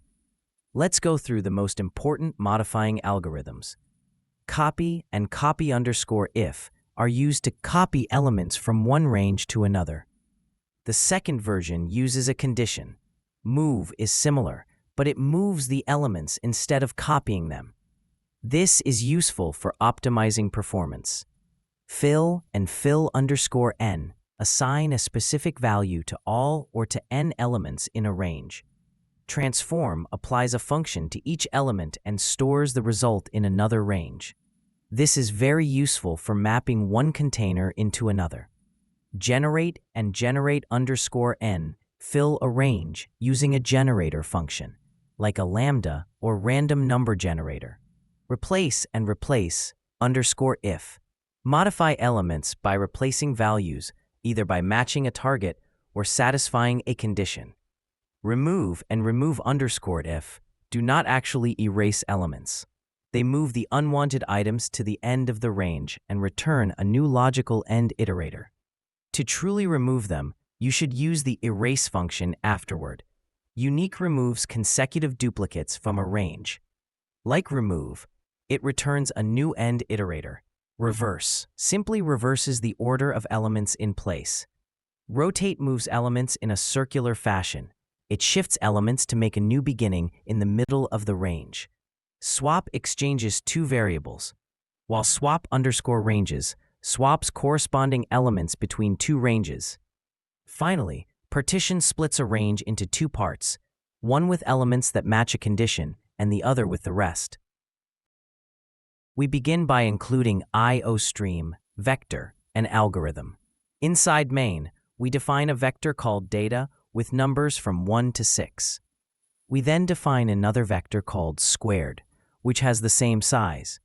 Let's go through the most important modifying algorithms. Copy and copy_if are used to copy elements from one range to another. The second version uses a condition. Move is similar, but it moves the elements instead of copying them. This is useful for optimizing performance. Fill and fill_n assign a specific value to all or to n elements in a range. Transform applies a function to each element and stores the result in another range. This is very useful for mapping one container into another. Generate and generate_n fill a range using a generator function, like a lambda or random number generator. Replace and replace_if modify elements by replacing values either by matching a target or satisfying a condition. Remove and remove_if do not actually erase elements. They move the unwanted items to the end of the range and return a new logical end iterator. To truly remove them, you should use the erase function afterward. Unique removes consecutive duplicates from a range. Like remove, it returns a new end iterator. Reverse simply reverses the order of elements in place. Rotate moves elements in a circular fashion. It shifts elements to make a new beginning in the middle of the range. Swap exchanges two variables. While swap_ranges swaps corresponding elements between two ranges. Finally, partition splits a range into two parts, one with elements that match a condition and the other with the rest. We begin by including IOStream, vector, and algorithm. Inside main, we define a vector called data with numbers from 1 to 6. We then define another vector called squared, which has the same size.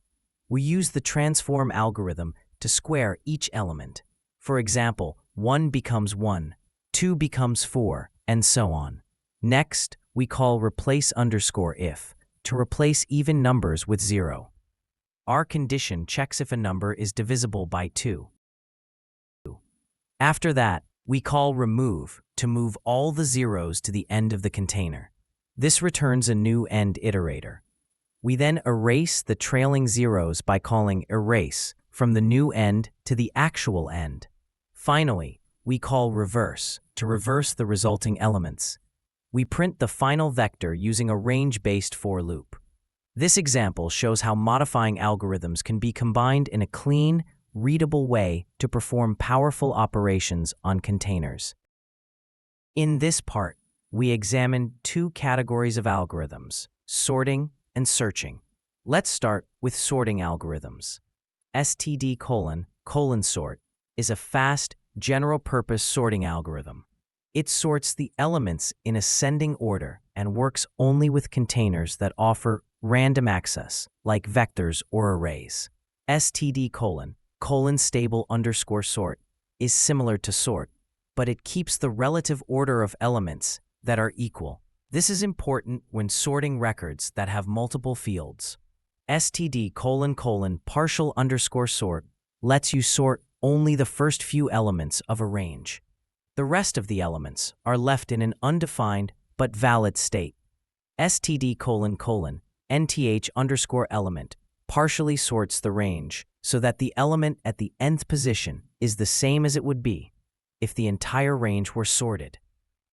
We use the transform algorithm to square each element. For example, 1 becomes 1, 2 becomes 4, and so on. Next, we call replace_if to replace even numbers with 0. Our condition checks if a number is divisible by 2. After that, we call remove to move all the zeros to the end of the container. This returns a new end iterator. We then erase the trailing zeros by calling erase from the new end to the actual end. Finally, we call reverse to reverse the resulting elements. We print the final vector using a range-based for loop. This example shows how modifying algorithms can be combined in a clean, readable way to perform powerful operations on containers. In this part, we examine two categories of algorithms, sorting and searching. Let's start with sorting algorithms. STD::sort is a fast, general-purpose sorting algorithm. It sorts the elements in ascending order and works only with containers that offer random access, like vectors or arrays. STD::stable_sort is similar to sort, but it keeps the relative order of elements that are equal. This is important when sorting records that have multiple fields. STD::partial_sort lets you sort only the first few elements of a range. The rest of the elements are left in an undefined but valid state. STD::nth_element partially sorts the range so that the element at the nth position is the same as it would be if the entire range were sorted.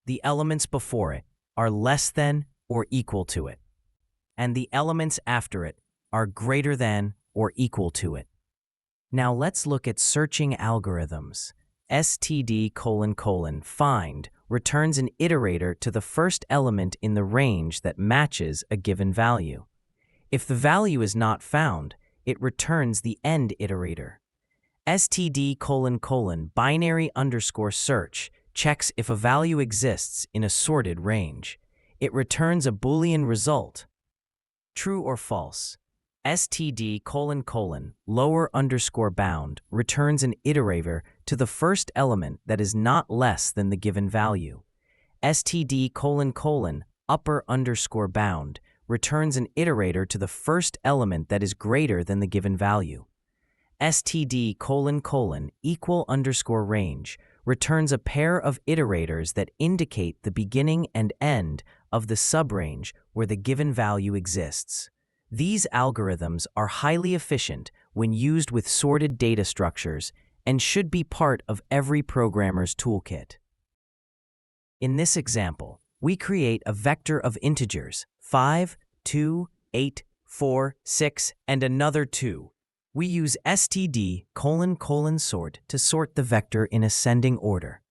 The elements before it are less than or equal to it, and the elements after it are greater than or equal to it. Now let's look at searching algorithms. STD::find returns an iterator to the first element in the range that matches a given value. If the value is not found, it returns the end iterator. STD::binary_search checks if a value exists in a sorted range. It returns a Boolean result, true or false. STD::lower_bound returns an iterator to the first element that is not less than the given value. STD::upper_bound returns an iterator to the first element that is greater than the given value. STD::equal_range returns a pair of iterators that indicate the beginning and end of the subrange where the given value exists. These algorithms are highly efficient when used with sorted data structures and should be part of every programmer's toolkit. In this example, we create a vector of integers 5, 2, 8, 4, 6, and another 2. We use STD::sort to sort the vector in ascending order.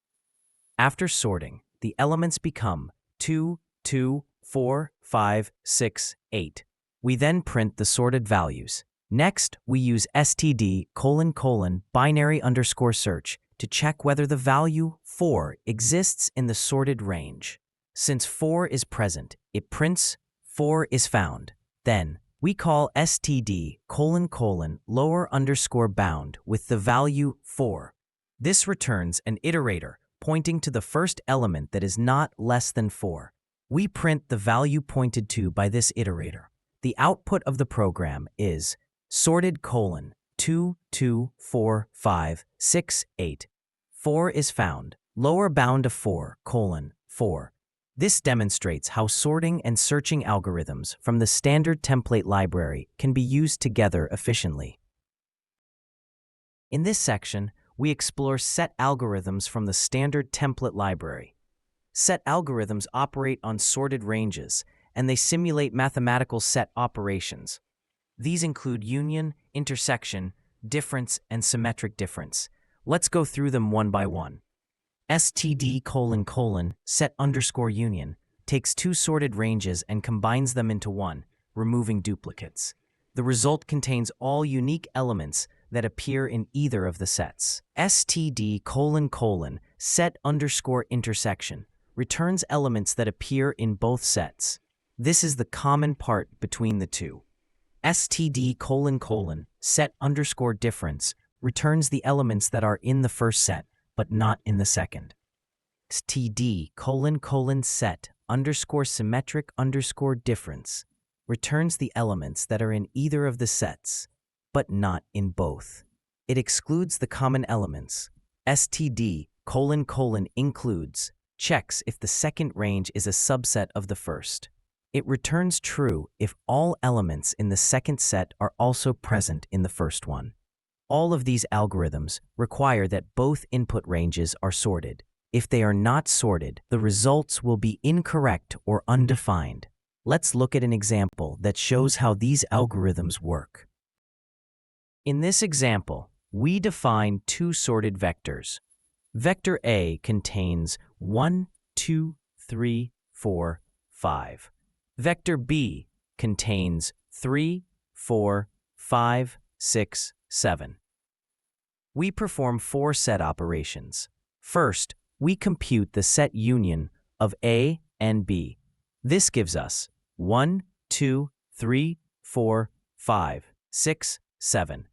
After sorting, the elements become 2, 2, 4, 5, 6, 8. We then print the sorted values. Next, we use STD::binary_search to check whether the value 4 exists in the sorted range. Since 4 is present, it prints 4 is found. Then, we call STD::lower_bound with the value 4. This returns an iterator pointing to the first element that is not less than 4. We print the value pointed to by this iterator. The output of the program is sorted: 2, 2, 4, 5, 6, 8. 4 is found, lower bound of 4, 4. This demonstrates how sorting and searching algorithms from the standard template library can be used together efficiently. In this section, we explore set algorithms from the standard template library. Set algorithms operate on sorted ranges, and they simulate mathematical set operations. These include union, intersection, difference, and symmetric difference. Let's go through them one by one. STD::set_union takes two sorted ranges and combines them into one, removing duplicates. The result contains all unique elements that appear in either of the sets. STD::set_intersection returns elements that appear in both sets. This is the common part between the two. STD::set_difference returns the elements that are in the first set, but not in the second. STD::set_symmetric_difference returns the elements that are in either of the sets, but not in both. It excludes the common elements. STD::includes checks if the second range is a subset of the first. It returns true if all elements in the second set are also present in the first one. All of these algorithms require that both input ranges are sorted. If they are not sorted, the results will be incorrect or undefined. Let's look at an example that shows how these algorithms work. In this example, we define two sorted vectors. Vector A contains 1, 2, 3, 4, 5. Vector B contains 3, 4, 5, 6, 7. We perform four set operations. First, we compute the set union of A and B. This gives us 1, 2, 3, 4, 5, 6, 7.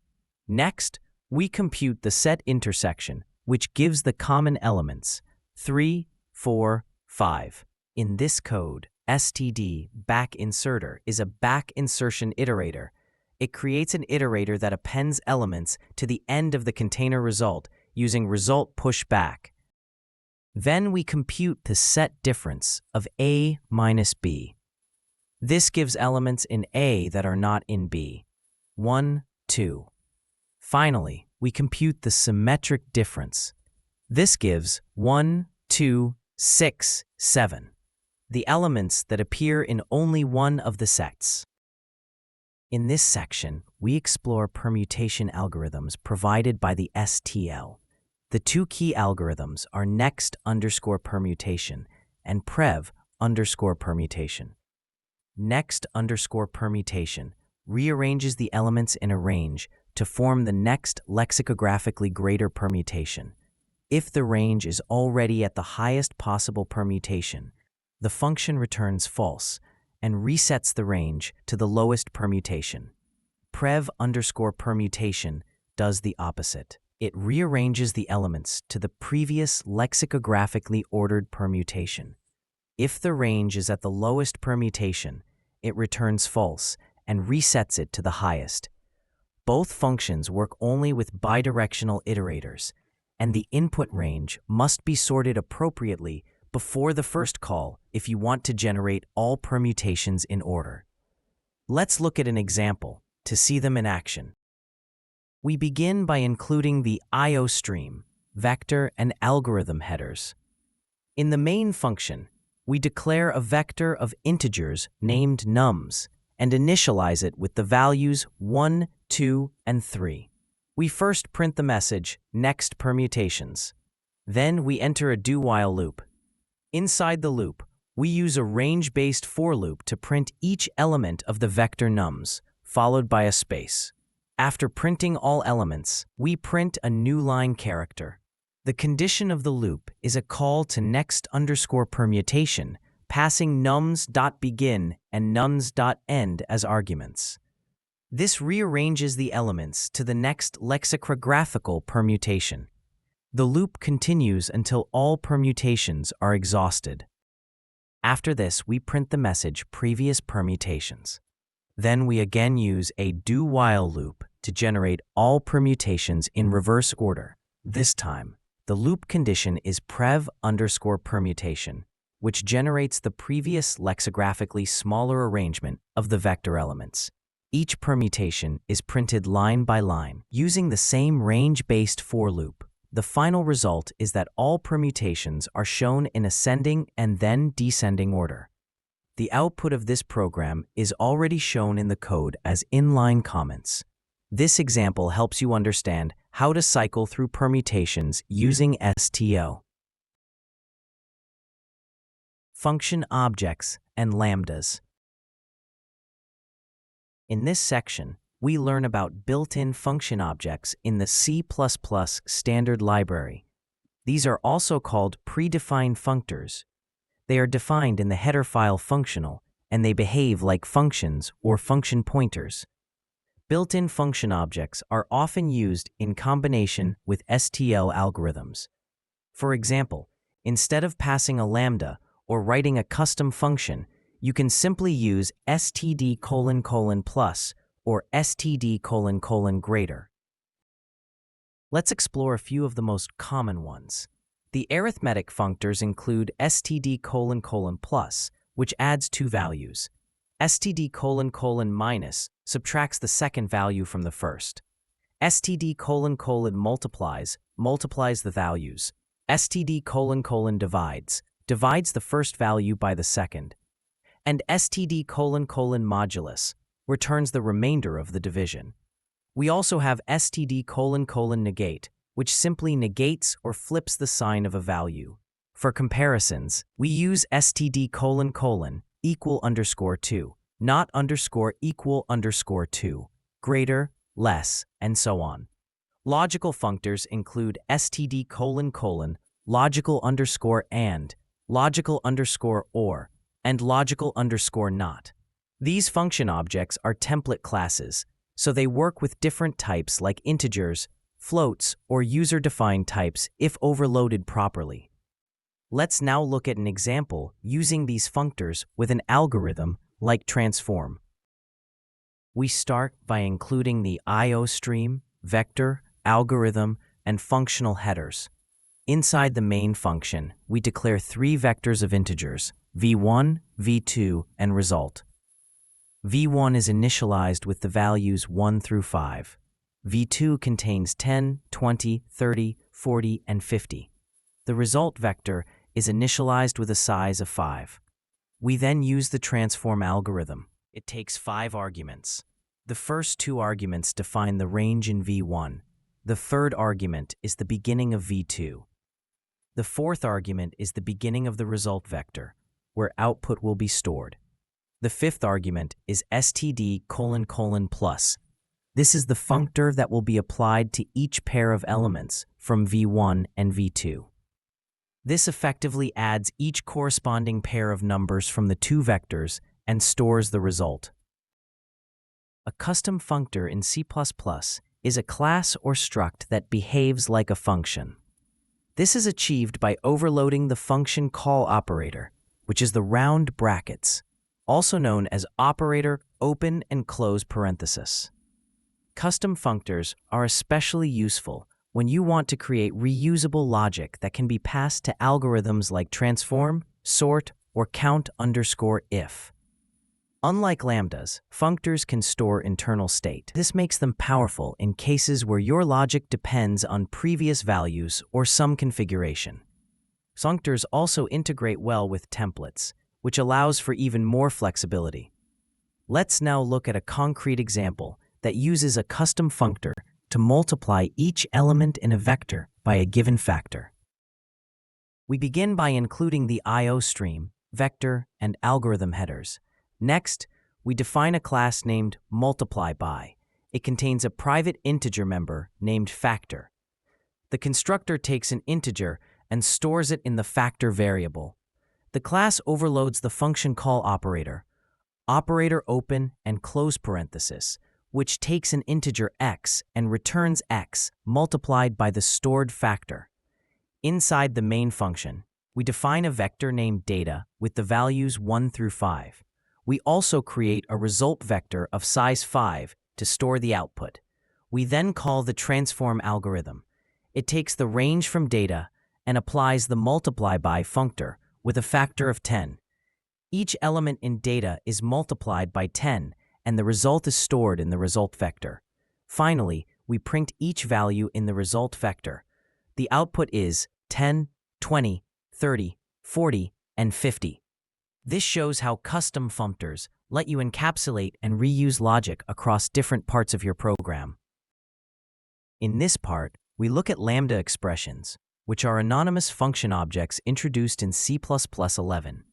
Next, we compute the set intersection, which gives the common elements 3, 4, 5. In this code, std back inserter is a back insertion iterator. It creates an iterator that appends elements to the end of the container result using result pushback. Then we compute the set difference of A minus B. This gives elements in A that are not in B. 1, 2. Finally, we compute the symmetric difference. This gives 1, 2, 6, 7. The elements that appear in only one of the sets. In this section, we explore permutation algorithms provided by the STL. The two key algorithms are next_permutation and prev_permutation. Next_permutation rearranges the elements in a range to form the next lexicographically greater permutation. If the range is already at the highest possible permutation, the function returns false and resets the range to the lowest permutation. Prev_permutation does the opposite. It rearranges the elements to the previous lexicographically ordered permutation. If the range is at the lowest permutation, it returns false and resets it to the highest. Both functions work only with bidirectional iterators, and the input range must be sorted appropriately before the first call if you want to generate all permutations in order. Let's look at an example to see them in action. We begin by including the I/O stream, vector, and algorithm headers. In the main function, we declare a vector of integers named nums and initialize it with the values 1, 2, and 3. We first print the message, next permutations. Then we enter a do-while loop. Inside the loop, we use a range-based for loop to print each element of the vector nums, followed by a space. After printing all elements, we print a new line character. The condition of the loop is a call to next_permutation, passing nums.begin and nums.end as arguments. This rearranges the elements to the next lexicographical permutation. The loop continues until all permutations are exhausted. After this, we print the message previous permutations. Then we again use a do-while loop to generate all permutations in reverse order. This time, the loop condition is prev_permutation, which generates the previous lexicographically smaller arrangement of the vector elements. Each permutation is printed line by line using the same range-based for loop. The final result is that all permutations are shown in ascending and then descending order. The output of this program is already shown in the code as inline comments. This example helps you understand how to cycle through permutations using STL. Function objects and lambdas. In this section, we learn about built-in function objects in the C++ standard library. These are also called predefined functors. They are defined in the header file functional, and they behave like functions or function pointers. Built-in function objects are often used in combination with STL algorithms. For example, instead of passing a lambda or writing a custom function, you can simply use std:+ or std::greater. Let's explore a few of the most common ones. The arithmetic functors include std:+, which adds two values. std::- subtracts the second value from the first. std::multiplies the values. std::divides the first value by the second. And std::modulus returns the remainder of the division. We also have std::negate, which simply negates or flips the sign of a value. For comparisons, we use std::=2, not _=2, greater, less, and so on. Logical functors include std::, logical _and, logical _or, and logical _not. These function objects are template classes, so they work with different types like integers, floats, or user-defined types if overloaded properly. Let's now look at an example using these functors with an algorithm like transform. We start by including the I/O stream, vector, algorithm, and functional headers. Inside the main function, we declare 3 vectors of integers, v1, v2, and result. v1 is initialized with the values 1 through 5. v2 contains 10, 20, 30, 40, and 50. The result vector is initialized with a size of 5. We then use the transform algorithm. It takes 5 arguments. The first 2 arguments define the range in v1. The third argument is the beginning of v2. The fourth argument is the beginning of the result vector, where output will be stored. The fifth argument is std::+. This is the functor that will be applied to each pair of elements from v1 and v2. This effectively adds each corresponding pair of numbers from the 2 vectors and stores the result. A custom functor in C++ is a class or struct that behaves like a function. This is achieved by overloading the function call operator, which is the round brackets, also known as operator open and close parenthesis. Custom functors are especially useful when you want to create reusable logic that can be passed to algorithms like transform, sort, or count_if. Unlike lambdas, functors can store internal state. This makes them powerful in cases where your logic depends on previous values or some configuration. Functors also integrate well with templates, which allows for even more flexibility. Let's now look at a concrete example that uses a custom functor to multiply each element in a vector by a given factor. We begin by including the I/O stream, vector, and algorithm headers. Next, we define a class named multiplyBy. It contains a private integer member named factor. The constructor takes an integer and stores it in the factor variable. The class overloads the function call operator, operator open and close parenthesis, which takes an integer x and returns x multiplied by the stored factor. Inside the main function, we define a vector named data with the values 1 through 5. We also create a result vector of size 5 to store the output. We then call the transform algorithm. It takes the range from data and applies the multiplyBy functor with a factor of 10. Each element in data is multiplied by 10, and the result is stored in the result vector. Finally, we print each value in the result vector. The output is 10, 20, 30, 40, and 50. This shows how custom functors let you encapsulate and reuse logic across different parts of your program. In this part, we look at lambda expressions, which are anonymous function objects introduced in C++11.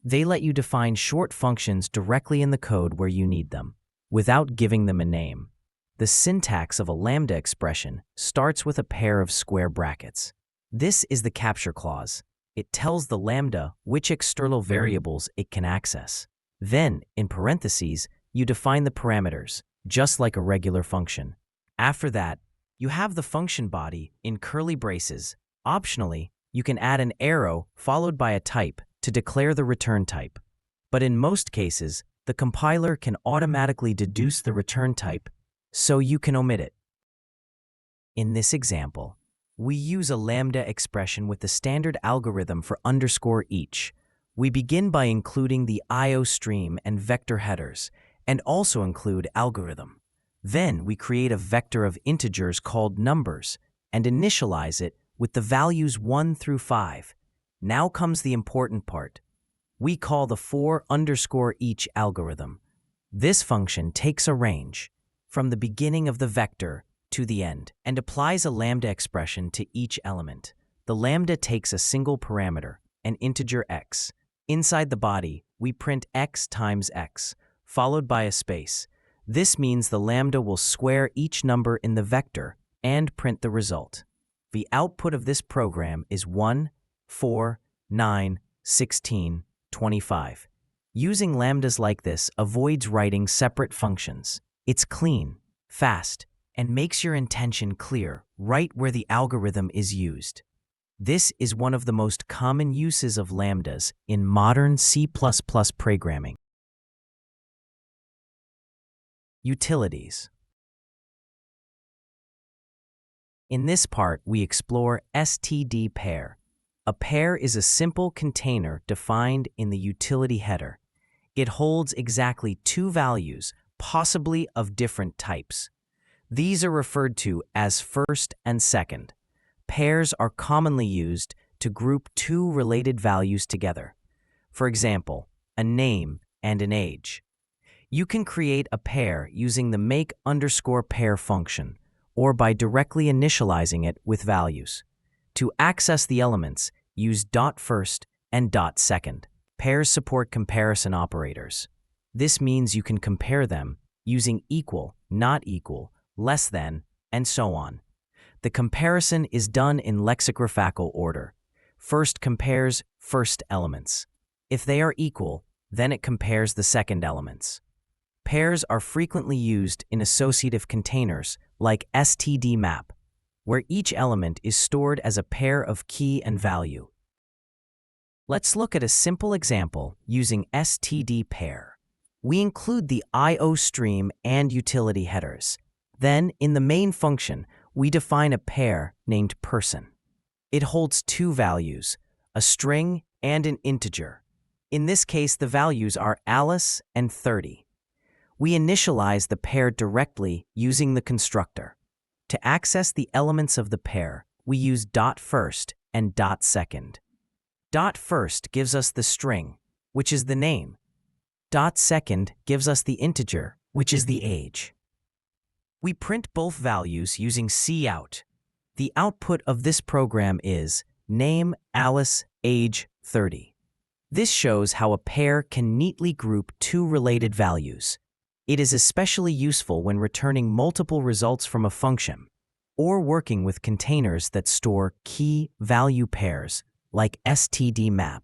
They let you define short functions directly in the code where you need them, without giving them a name. The syntax of a lambda expression starts with a pair of square brackets. This is the capture clause. It tells the lambda which external variables it can access. Then, in parentheses, you define the parameters, just like a regular function. After that, you have the function body in curly braces. Optionally, you can add an arrow followed by a type to declare the return type. But in most cases, the compiler can automatically deduce the return type, so you can omit it. In this example, we use a lambda expression with the standard algorithm for _each. We begin by including the I/O stream and vector headers, and also include algorithm. Then we create a vector of integers called numbers and initialize it with the values 1 through 5. Now comes the important part. We call the for_each algorithm. This function takes a range. from the beginning of the vector to the end, and applies a lambda expression to each element. The lambda takes a single parameter, an integer x. Inside the body, we print x times x, followed by a space. This means the lambda will square each number in the vector and print the result. The output of this program is 1, 4, 9, 16, 25. Using lambdas like this avoids writing separate functions. It's clean, fast, and makes your intention clear right where the algorithm is used. This is one of the most common uses of lambdas in modern C++ programming. Utilities. In this part, we explore std pair. A pair is a simple container defined in the utility header. It holds exactly two values, possibly of different types. These are referred to as first and second. Pairs are commonly used to group two related values together. For example, a name and an age. You can create a pair using the make_pair function, or by directly initializing it with values. To access the elements, use .first and .second. Pairs support comparison operators. This means you can compare them using equal, not equal, less than, and so on. The comparison is done in lexicographical order. First compares first elements. If they are equal, then it compares the second elements. Pairs are frequently used in associative containers like std_map, where each element is stored as a pair of key and value. Let's look at a simple example using std pair. We include the I/O stream and utility headers. Then, in the main function, we define a pair named person. It holds two values, a string and an integer. In this case, the values are Alice and 30. We initialize the pair directly using the constructor. To access the elements of the pair, we use .first and .second. .first gives us the string, which is the name. .second gives us the integer, which is the age. We print both values using cout. The output of this program is name Alice, age 30. This shows how a pair can neatly group two related values. It is especially useful when returning multiple results from a function, or working with containers that store key-value pairs, like std_map.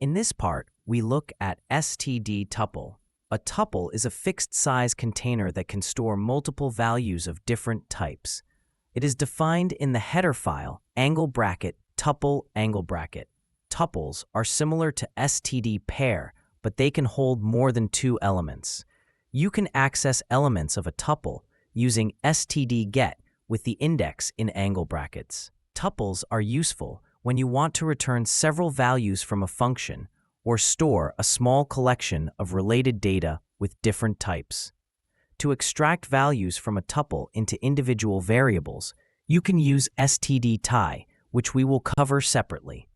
In this part, we look at std tuple. A tuple is a fixed-size container that can store multiple values of different types. It is defined in the header file _tuple_. Tuples are similar to std pair, but they can hold more than two elements. You can access elements of a tuple using std_get with the index in angle brackets. Tuples are useful when you want to return several values from a function or store a small collection of related data with different types. To extract values from a tuple into individual variables, you can use std_tie, which we will cover separately.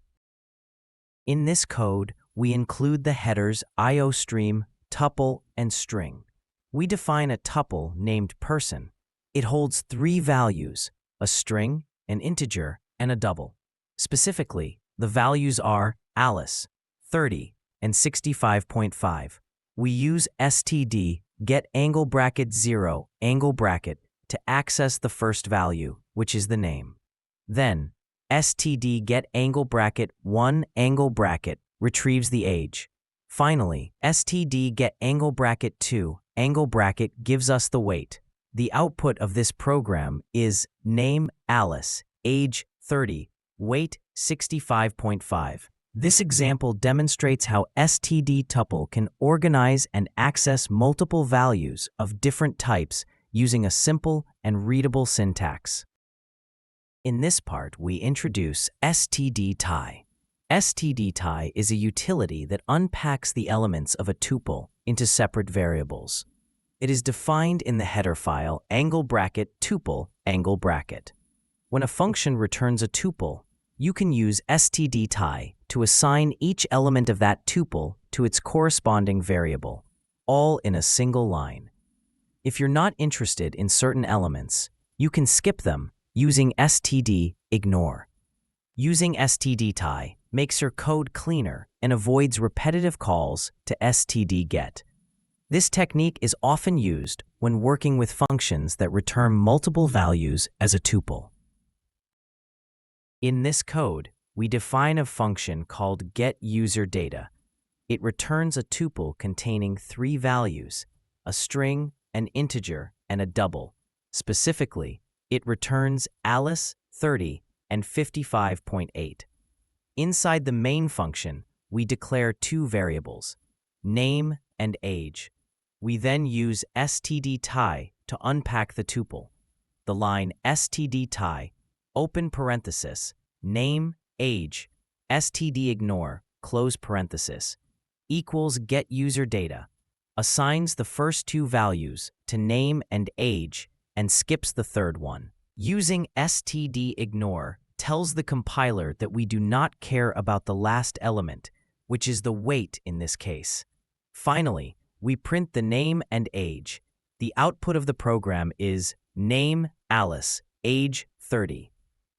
In this code, we include the headers IOStream, tuple, and string. We define a tuple named person. It holds three values, a string, an integer, and a double. Specifically, the values are Alice, 30, and 65.5. We use std_get_0 to access the first value, which is the name. Then, std_get_1 retrieves the age. Finally, std_get_2 gives us the weight. The output of this program is name Alice, age 30, weight 65.5. This example demonstrates how std tuple can organize and access multiple values of different types using a simple and readable syntax. In this part, we introduce std_tie. std_tie is a utility that unpacks the elements of a tuple into separate variables. It is defined in the header file _tuple. When a function returns a tuple, you can use std_tie to assign each element of that tuple to its corresponding variable, all in a single line. If you're not interested in certain elements, you can skip them using std ignore. Using std_tie makes your code cleaner and avoids repetitive calls to std get. This technique is often used when working with functions that return multiple values as a tuple. In this code, we define a function called getUserData. It returns a tuple containing 3 values, a string, an integer, and a double. Specifically, it returns Alice, 30, and 55.8. Inside the main function, we declare 2 variables, name and age. We then use std_tie to unpack the tuple. The line std_tie, open parenthesis, name, age, std_ignore, close parenthesis, equals getUserData, assigns the first 2 values to name and age and skips the third one. Using std_ignore tells the compiler that we do not care about the last element, which is the weight in this case. Finally, we print the name and age. The output of the program is name Alice, age 30.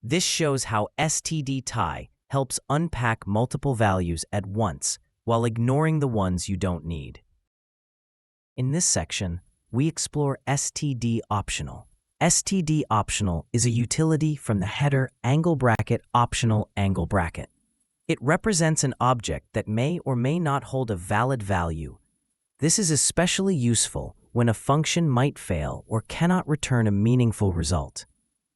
This shows how std_tie helps unpack multiple values at once while ignoring the ones you don't need. In this section, we explore std_optional. std_optional is a utility from the header angle bracket optional angle bracket. It represents an object that may or may not hold a valid value. This is especially useful when a function might fail or cannot return a meaningful result.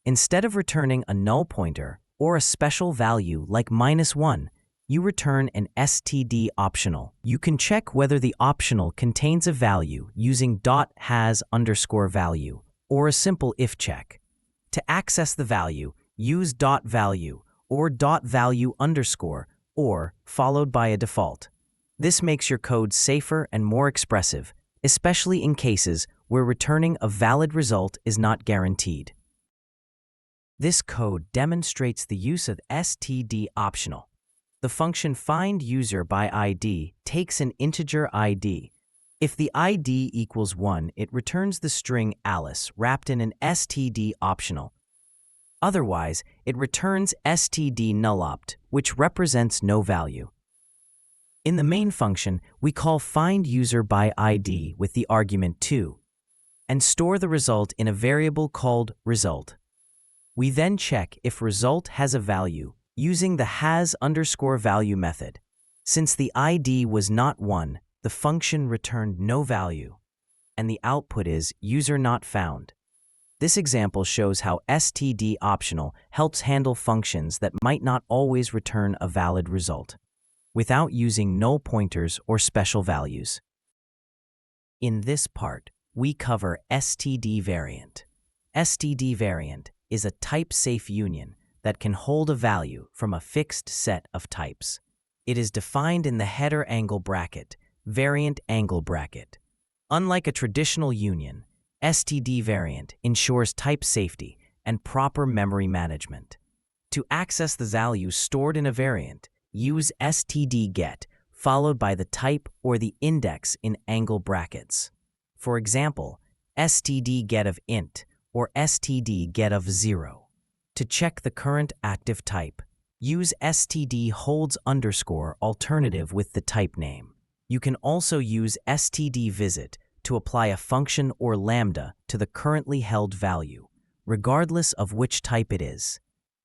Instead of returning a null pointer or a special value like -1, you return an std_optional. You can check whether the optional contains a value using .has_value or a simple if check. To access the value, use .value or .value_ or followed by a default. This makes your code safer and more expressive, especially in cases where returning a valid result is not guaranteed. This code demonstrates the use of std_optional. The function findUserById takes an integer ID. If the ID equals 1, it returns the string Alice wrapped in an std_optional. Otherwise, it returns std_nullopt, which represents no value. In the main function, we call findUserById with the argument 2 and store the result in a variable called result. We then check if result has a value using the has_value method. Since the ID was not 1, the function returned no value, and the output is user not found. This example shows how std_optional helps handle functions that might not always return a valid result, without using null pointers or special values. In this part, we cover std_variant. std_variant is a type-safe union that can hold a value from a fixed set of types. It is defined in the header angle bracket, variant angle bracket. Unlike a traditional union, std_variant ensures type safety and proper memory management. To access the values stored in a variant, use std_get followed by the type or the index in angle brackets. For example, std_get of int or std_get of 0. To check the current active type, use std_holds_ with the type name. You can also use std_visit to apply a function or lambda to the currently held value, regardless of which type it is.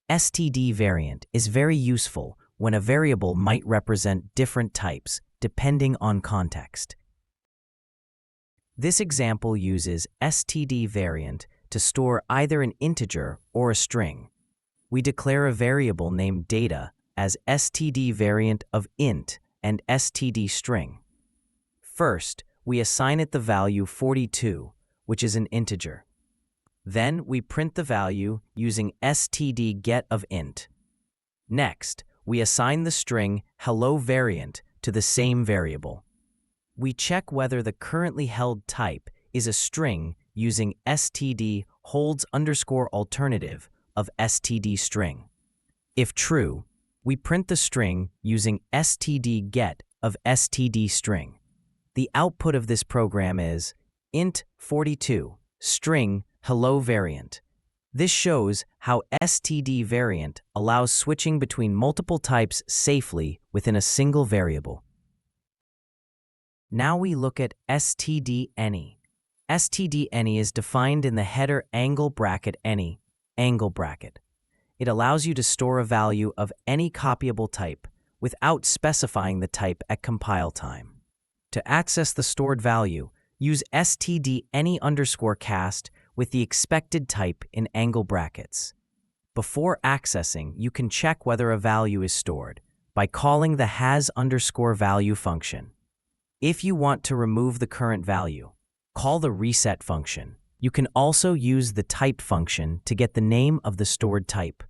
std_variant is very useful when a variable might represent different types depending on context. This example uses std_variant to store either an integer or a string. We declare a variable named data as std_variant of int and std_string. First, we assign it the value 42, which is an integer. Then we print the value using std_get of int. Next, we assign the string hello variant to the same variable. We check whether the currently held type is a string using std_holds_ of std_string. If true, we print the string using std_get of std_string. The output of this program is int 42, string hello variant. This shows how std variant allows switching between multiple types safely within a single variable. Now we look at std any. Std any is defined in the header angle bracket any angle bracket. It allows you to store a value of any copyable type without specifying the type at compile time. To access the stored value, use std any underscore cast with the expected type in angle brackets. Before accessing, you can check whether a value is stored by calling the has underscore value function. If you want to remove the current value, call the reset function. You can also use the type function to get the name of the stored type.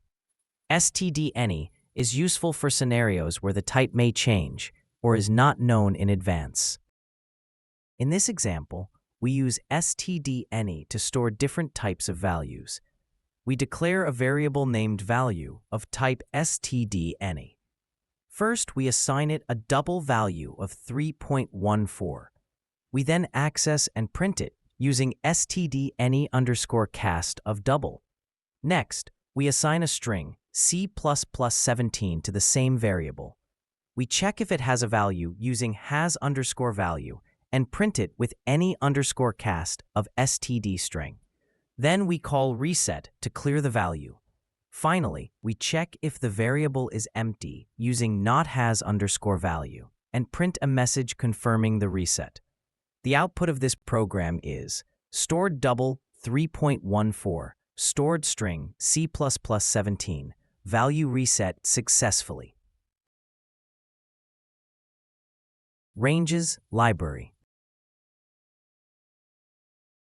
Std any is useful for scenarios where the type may change or is not known in advance. In this example, we use std any to store different types of values. We declare a variable named value of type std any. First, we assign it a double value of 3.14. We then access and print it using std any underscore cast of double. Next, we assign a string C++17 to the same variable. We check if it has a value using has underscore value and print it with any underscore cast of std string. Then we call reset to clear the value. Finally, we check if the variable is empty using not has underscore value and print a message confirming the reset. The output of this program is stored double 3.14, stored string C++17, value reset successfully. Ranges library.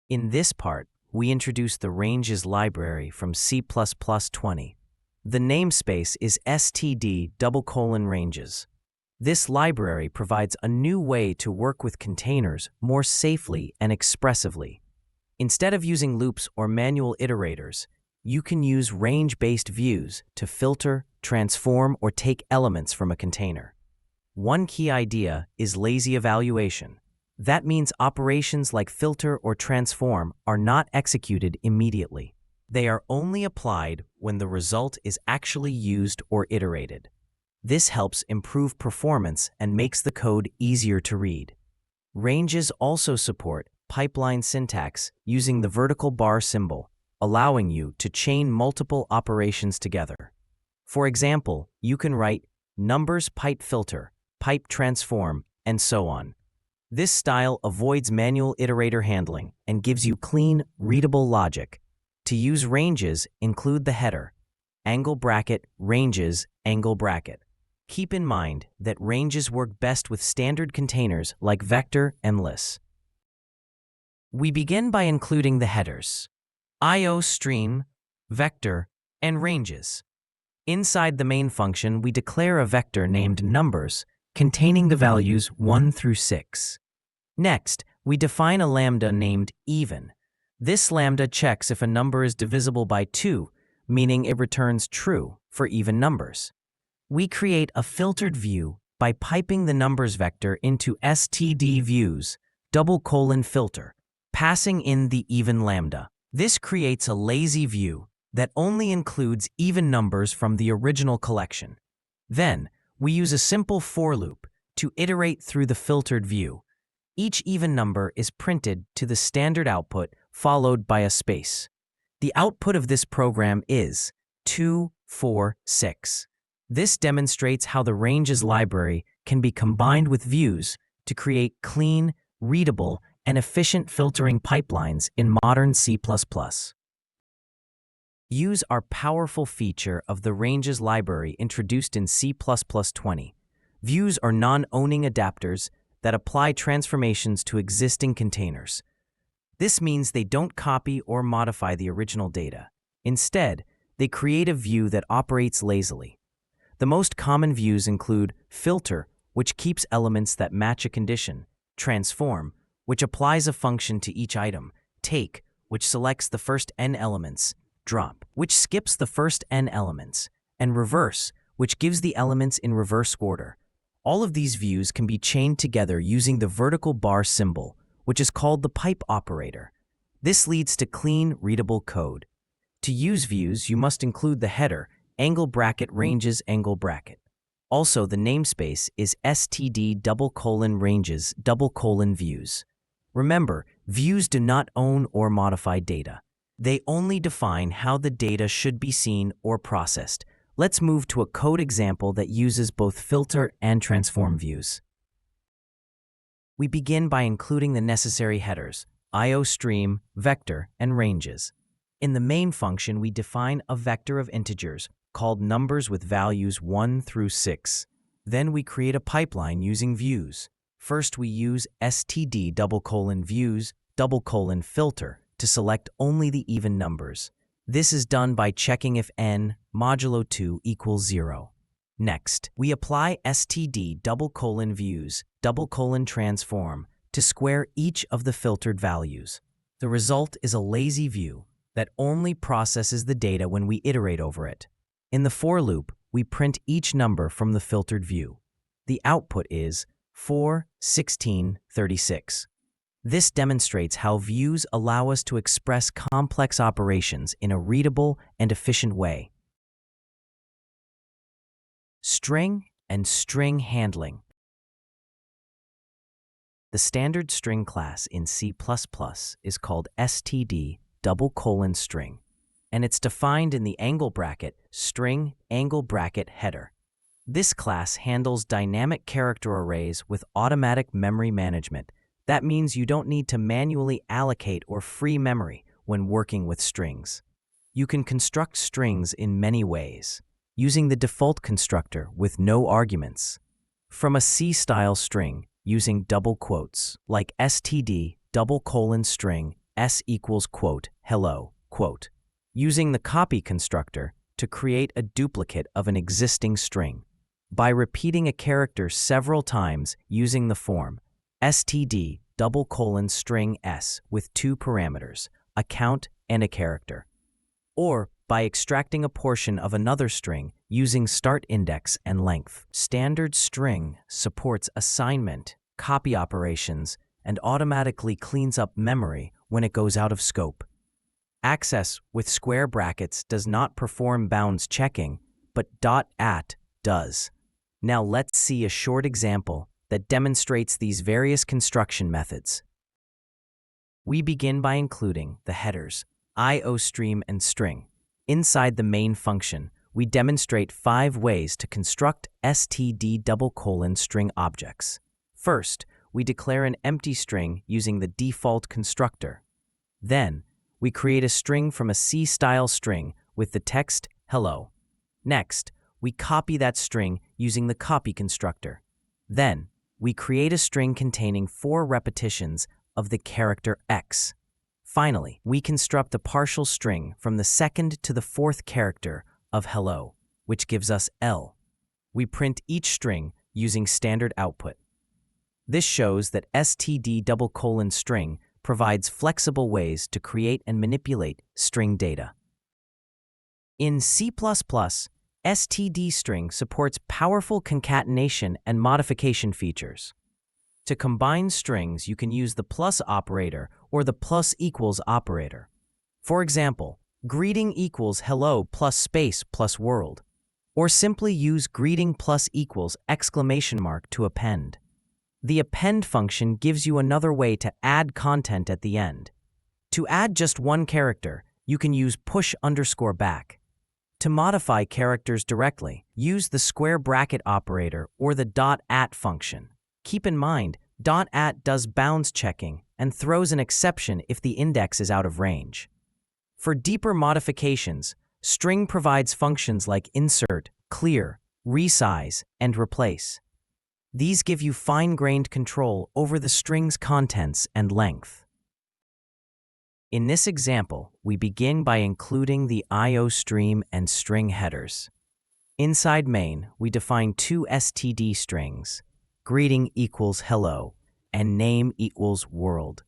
In this part, we introduce the ranges library from C++20. The namespace is std::ranges. This library provides a new way to work with containers more safely and expressively. Instead of using loops or manual iterators, you can use range-based views to filter, transform, or take elements from a container. One key idea is lazy evaluation. That means operations like filter or transform are not executed immediately. They are only applied when the result is actually used or iterated. This helps improve performance and makes the code easier to read. Ranges also support pipeline syntax using the vertical bar symbol, allowing you to chain multiple operations together. For example, you can write numbers pipe filter, pipe transform, and so on. This style avoids manual iterator handling and gives you clean, readable logic. To use ranges, include the header, angle bracket, ranges, angle bracket. Keep in mind that ranges work best with standard containers like vector and lists. We begin by including the headers, IO stream, vector, and ranges. Inside the main function, we declare a vector named numbers, containing the values 1 through 6. Next, we define a lambda named even. This lambda checks if a number is divisible by 2, meaning it returns true for even numbers. We create a filtered view by piping the numbers vector into std views, filter, passing in the even lambda. This creates a lazy view that only includes even numbers from the original collection. Then, we use a simple for loop to iterate through the filtered view. Each even number is printed to the standard output followed by a space. The output of this program is 2, 4, 6. This demonstrates how the ranges library can be combined with views to create clean, readable, and efficient filtering pipelines in modern C++. Use our powerful feature of the ranges library introduced in C++20. Views are non-owning adapters that apply transformations to existing containers. This means they don't copy or modify the original data. Instead, they create a view that operates lazily. The most common views include filter, which keeps elements that match a condition, transform, which applies a function to each item, take, which selects the first n elements, drop, which skips the first n elements, and reverse, which gives the elements in reverse order. All of these views can be chained together using the vertical bar symbol, which is called the pipe operator. This leads to clean, readable code. To use views, you must include the header, angle bracket ranges angle bracket. Also, the namespace is std::ranges::views. Remember, views do not own or modify data. They only define how the data should be seen or processed. Let's move to a code example that uses both filter and transform views. We begin by including the necessary headers, IOStream, vector, and ranges. In the main function, we define a vector of integers called numbers with values 1 through 6. Then we create a pipeline using views. First, we use std::views::filter to select only the even numbers. This is done by checking if n modulo 2 equals 0. Next, we apply std::views::transform to square each of the filtered values. The result is a lazy view that only processes the data when we iterate over it. In the for loop, we print each number from the filtered view. The output is 4, 16, 36. This demonstrates how views allow us to express complex operations in a readable and efficient way. String and string handling. The standard string class in C++ is called std::string, and it's defined in the angle bracket string angle bracket header. This class handles dynamic character arrays with automatic memory management. That means you don't need to manually allocate or free memory when working with strings. You can construct strings in many ways, using the default constructor with no arguments. From a C-style string, using double quotes, like std::string s equals quote hello quote. Using the copy constructor to create a duplicate of an existing string. By repeating a character several times using the form std::string s with two parameters, a count and a character. Or by extracting a portion of another string using start index and length. Standard string supports assignment, copy operations, and automatically cleans up memory when it goes out of scope. Access with square brackets does not perform bounds checking, but .at does. Now let's see a short example that demonstrates these various construction methods. We begin by including the headers, IOStream and string. Inside the main function, we demonstrate 5 ways to construct std::string objects. First, we declare an empty string using the default constructor. Then, we create a string from a C-style string with the text hello. Next, we copy that string using the copy constructor. Then, we create a string containing 4 repetitions of the character x. Finally, we construct a partial string from the second to the 4th character of hello, which gives us L. We print each string using standard output. This shows that std::string provides flexible ways to create and manipulate string data. In C++, std::string supports powerful concatenation and modification features. To combine strings, you can use the plus operator or the plus equals operator. For example, greeting equals hello plus space plus world, or simply use greeting plus equals exclamation mark to append. The append function gives you another way to add content at the end. To add just one character, you can use push_back. To modify characters directly, use the square bracket operator or the .at function. Keep in mind, .at does bounds checking and throws an exception if the index is out of range. For deeper modifications, string provides functions like insert, clear, resize, and replace. These give you fine-grained control over the string's contents and length. In this example, we begin by including the IOStream and string headers. Inside main, we define 2 std strings, greeting equals hello, and name equals world.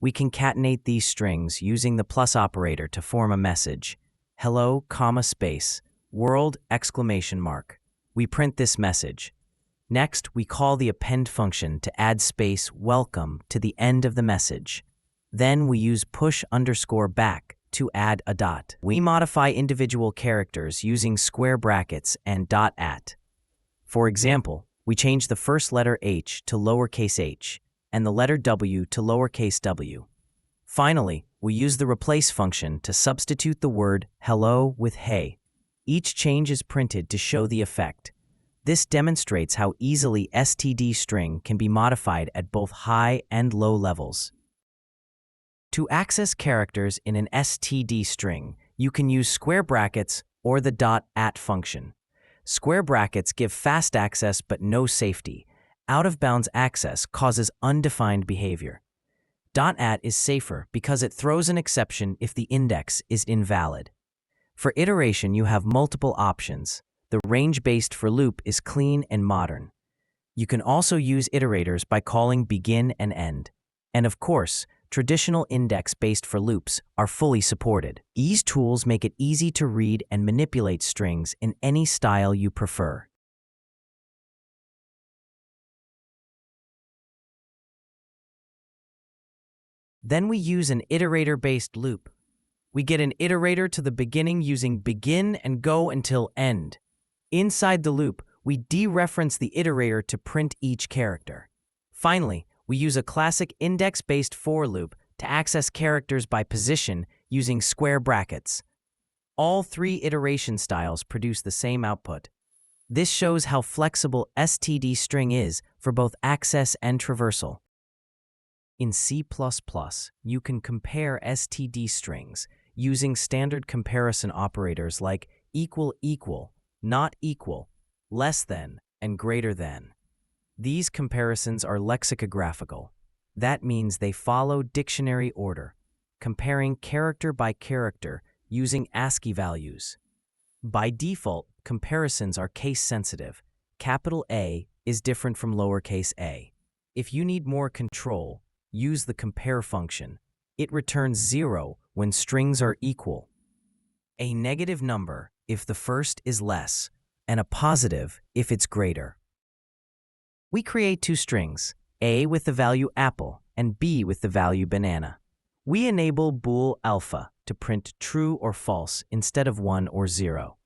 We concatenate these strings using the plus operator to form a message, hello, space, world, exclamation mark. We print this message. Next, we call the append function to add space welcome to the end of the message. Then we use push_back to add a dot. We modify individual characters using square brackets and .at. For example, we change the first letter H to lowercase h and the letter W to lowercase w. Finally, we use the replace function to substitute the word hello with hey. Each change is printed to show the effect. This demonstrates how easily std string can be modified at both high and low levels. To access characters in an std string, you can use square brackets or the .at function. Square brackets give fast access but no safety. Out-of-bounds access causes undefined behavior. .at is safer because it throws an exception if the index is invalid. For iteration, you have multiple options. The range-based for loop is clean and modern. You can also use iterators by calling begin and end. And of course, traditional index-based for loops are fully supported. These tools make it easy to read and manipulate strings in any style you prefer. Then we use an iterator-based loop. We get an iterator to the beginning using begin and go until end. Inside the loop, we dereference the iterator to print each character. Finally, we use a classic index-based for loop to access characters by position using square brackets. All three iteration styles produce the same output. This shows how flexible std string is for both access and traversal. In C++, you can compare std strings using standard comparison operators like equal, not equal, less than, and greater than. These comparisons are lexicographical. That means they follow dictionary order, comparing character by character using ASCII values. By default, comparisons are case-sensitive. Capital A is different from lowercase a. If you need more control, use the compare function. It returns 0 when strings are equal, a negative number if the first is less, and a positive if it's greater. We create two strings, A with the value apple and B with the value banana. We enable bool alpha to print true or false instead of 1 or 0.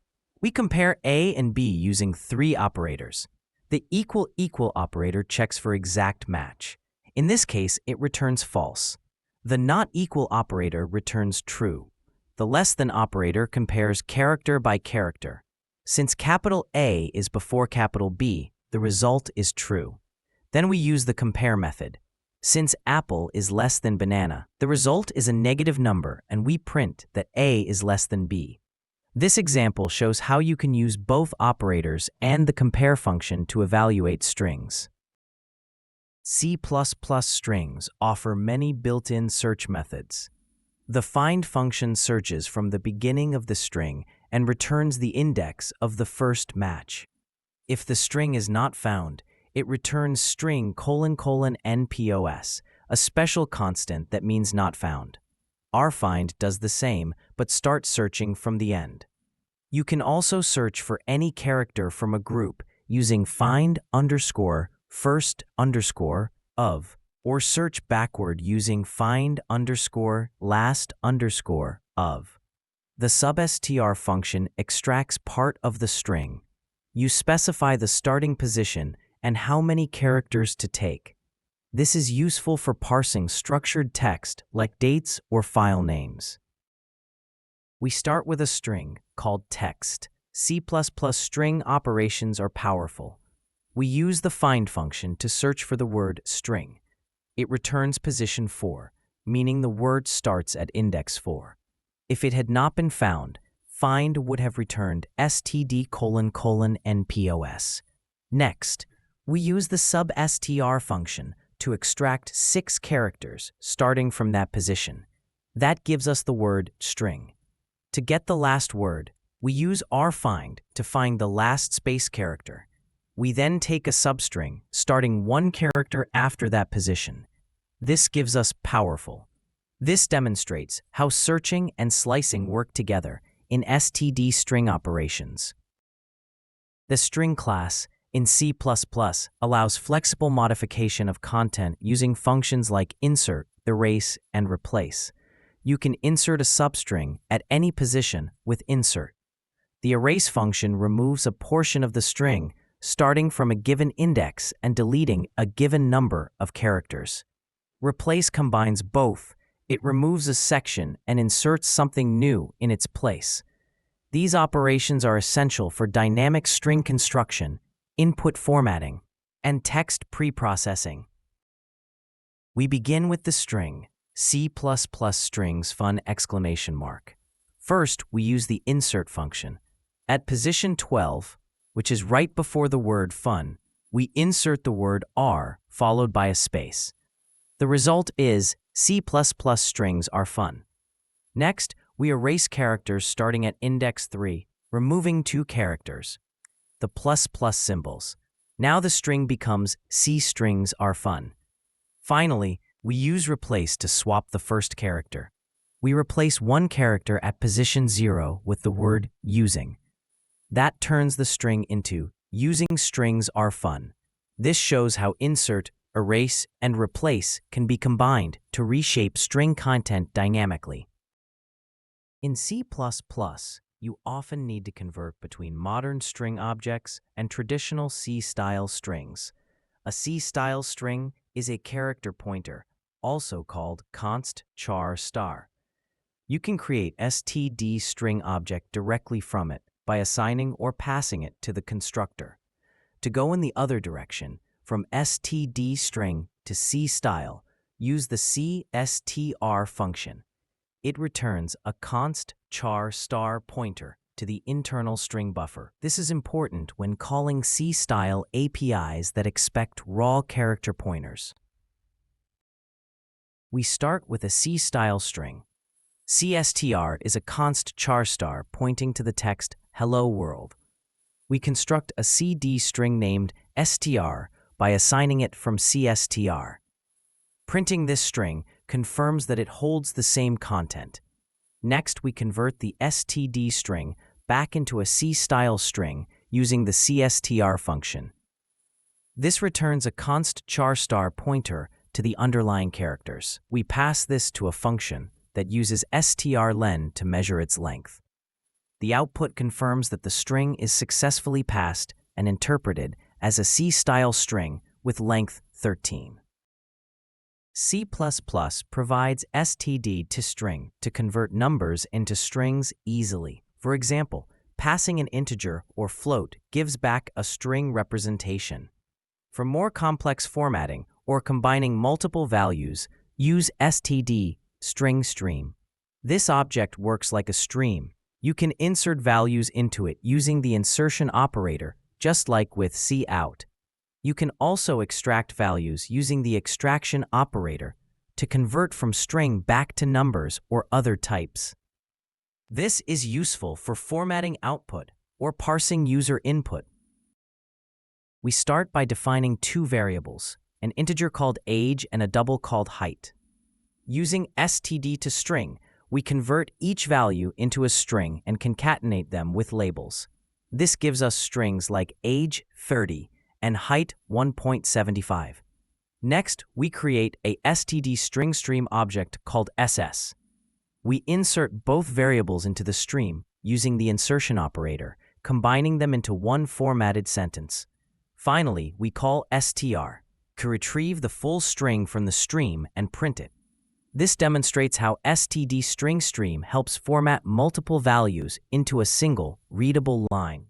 We compare A and B using three operators. The equal operator checks for exact match. In this case, it returns false. The not equal operator returns true. The less than operator compares character by character. Since capital A is before capital B, the result is true. Then we use the compare method. Since apple is less than banana, the result is a negative number, and we print that A is less than B. This example shows how you can use both operators and the compare function to evaluate strings. C++ strings offer many built-in search methods. The find function searches from the beginning of the string and returns the index of the first match. If the string is not found, it returns string : NPOS, a special constant that means not found. rfind does the same, but starts searching from the end. You can also search for any character from a group using find_first_of, or search backward using find_last_of. The substr function extracts part of the string. You specify the starting position and how many characters to take. This is useful for parsing structured text like dates or file names. We start with a string called text. C++ string operations are powerful. We use the find function to search for the word string. It returns position 4, meaning the word starts at index 4. If it had not been found, find would have returned std::NPOS. Next, we use the substr function to extract 6 characters starting from that position. That gives us the word string. To get the last word, we use rfind to find the last space character. We then take a substring starting 1 character after that position. This gives us powerful. This demonstrates how searching and slicing work together in std string operations. The string class in C++ allows flexible modification of content using functions like insert, erase, and replace. You can insert a substring at any position with insert. The erase function removes a portion of the string, starting from a given index and deleting a given number of characters. Replace combines both. It removes a section and inserts something new in its place. These operations are essential for dynamic string construction, input formatting, and text preprocessing. We begin with the string, C++ strings fun! First, we use the insert function. At position 12, which is right before the word fun, we insert the word R followed by a space. The result is C++ strings are fun. Next, we erase characters starting at index 3, removing 2 characters, the ++ symbols. Now the string becomes C strings are fun. Finally, we use replace to swap the first character. We replace one character at position 0 with the word using. That turns the string into using strings are fun. This shows how insert, erase, and replace can be combined to reshape string content dynamically. In C++, you often need to convert between modern string objects and traditional C-style strings. A C-style string is a character pointer, also called const char star. You can create std string object directly from it by assigning or passing it to the constructor. To go in the other direction, from std string to C-style, use the cstr function. It returns a const char star pointer to the internal string buffer. This is important when calling C-style APIs that expect raw character pointers. We start with a C-style string. CSTR is a const char star pointing to the text hello world. We construct a CD string named str by assigning it from CSTR. Printing this string confirms that it holds the same content. Next, we convert the std string back into a C-style string using the CSTR function. This returns a const char star pointer to the underlying characters. We pass this to a function that uses strlen to measure its length. The output confirms that the string is successfully passed and interpreted as a C-style string with length 13. C++ provides std to string to convert numbers into strings easily. For example, passing an integer or float gives back a string representation. For more complex formatting or combining multiple values, use std string stream. This object works like a stream. You can insert values into it using the insertion operator, just like with cout. You can also extract values using the extraction operator to convert from string back to numbers or other types. This is useful for formatting output or parsing user input. We start by defining 2 variables, an integer called age and a double called height. Using std to string, we convert each value into a string and concatenate them with labels. This gives us strings like age 30 and height 1.75. Next, we create a std string stream object called ss. We insert both variables into the stream using the insertion operator, combining them into one formatted sentence. Finally, we call str to retrieve the full string from the stream and print it. This demonstrates how std string stream helps format multiple values into a single, readable line.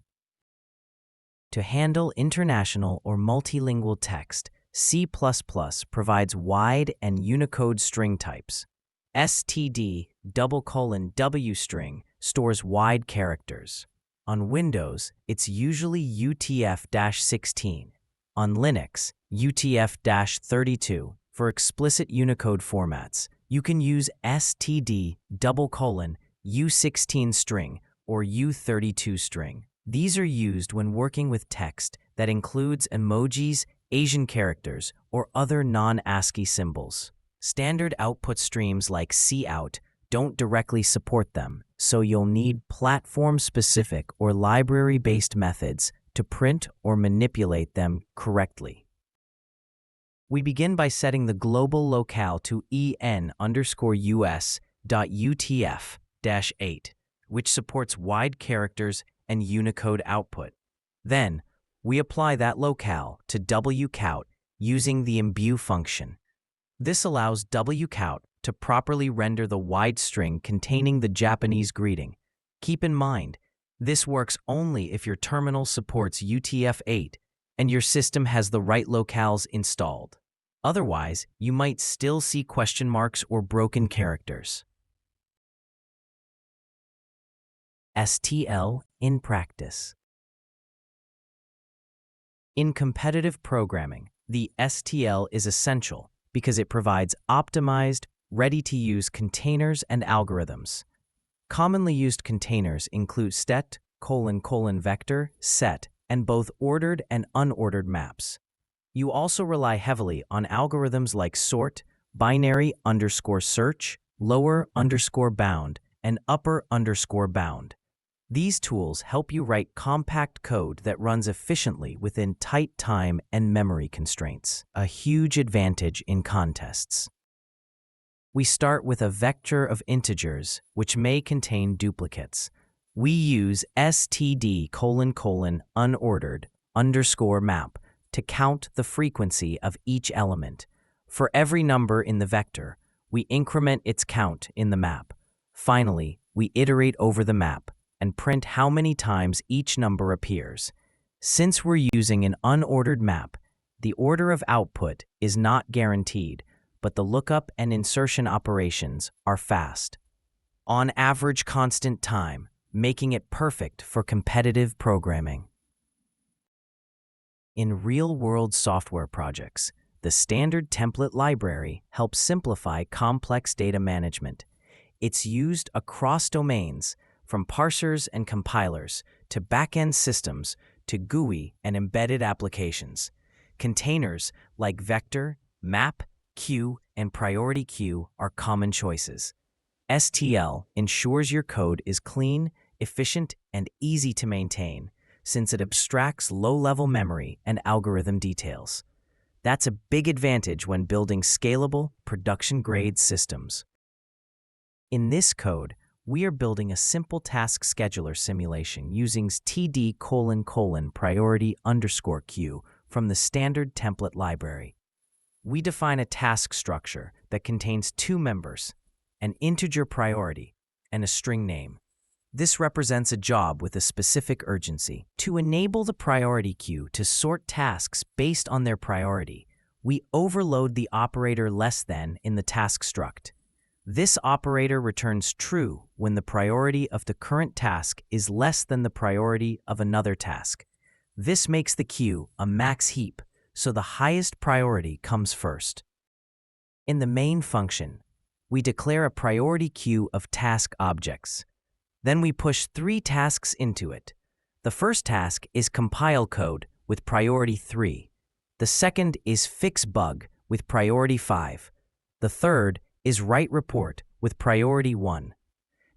To handle international or multilingual text, C++ provides wide and Unicode string types. std:\w string stores wide characters. On Windows, it's usually UTF-16. On Linux, UTF-32. For explicit Unicode formats, you can use std:\U16 string or U32 string. These are used when working with text that includes emojis, Asian characters, or other non-ASCII symbols. Standard output streams like cout don't directly support them, so you'll need platform-specific or library-based methods to print or manipulate them correctly. We begin by setting the global locale to en_us.utf-8, which supports wide characters and Unicode output. Then, we apply that locale to wcount using the imbue function. This allows wcount to properly render the wide string containing the Japanese greeting. Keep in mind, this works only if your terminal supports UTF-8 and your system has the right locales installed. Otherwise, you might still see question marks or broken characters. STL in practice. In competitive programming, the STL is essential because it provides optimized, ready-to-use containers and algorithms. Commonly used containers include stet, : vector, set, and both ordered and unordered maps. You also rely heavily on algorithms like sort, binary_search, lower_bound, and upper_bound. These tools help you write compact code that runs efficiently within tight time and memory constraints, a huge advantage in contests. We start with a vector of integers, which may contain duplicates. We use std: unordered_map to count the frequency of each element. For every number in the vector, we increment its count in the map. Finally, we iterate over the map and print how many times each number appears. Since we're using an unordered map, the order of output is not guaranteed, but the lookup and insertion operations are fast. On average constant time, making it perfect for competitive programming. In real-world software projects, the standard template library helps simplify complex data management. It's used across domains, from parsers and compilers to back-end systems to GUI and embedded applications. Containers like vector, map, queue, and priority queue are common choices. STL ensures your code is clean, efficient, and easy to maintain, since it abstracts low-level memory and algorithm details. That's a big advantage when building scalable, production-grade systems. In this code, we are building a simple task scheduler simulation using td: priority_queue from the standard template library. We define a task structure that contains two members, an integer priority and a string name. This represents a job with a specific urgency. To enable the priority queue to sort tasks based on their priority, we overload the operator less than in the task struct. This operator returns true when the priority of the current task is less than the priority of another task. This makes the queue a max heap, so the highest priority comes first. In the main function, we declare a priority queue of task objects. Then we push 3 tasks into it. The first task is compile code with priority 3. The second is fix bug with priority 5. The third is write report with priority 1.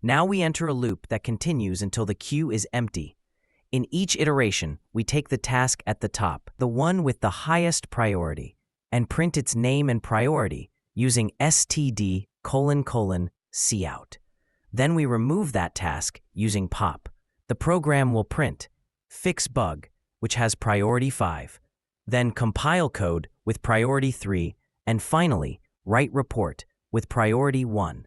Now we enter a loop that continues until the queue is empty. In each iteration, we take the task at the top, the one with the highest priority, and print its name and priority using std: cout. Then we remove that task using pop. The program will print fix bug, which has priority 5, then compile code with priority 3, and finally, write report with priority 1.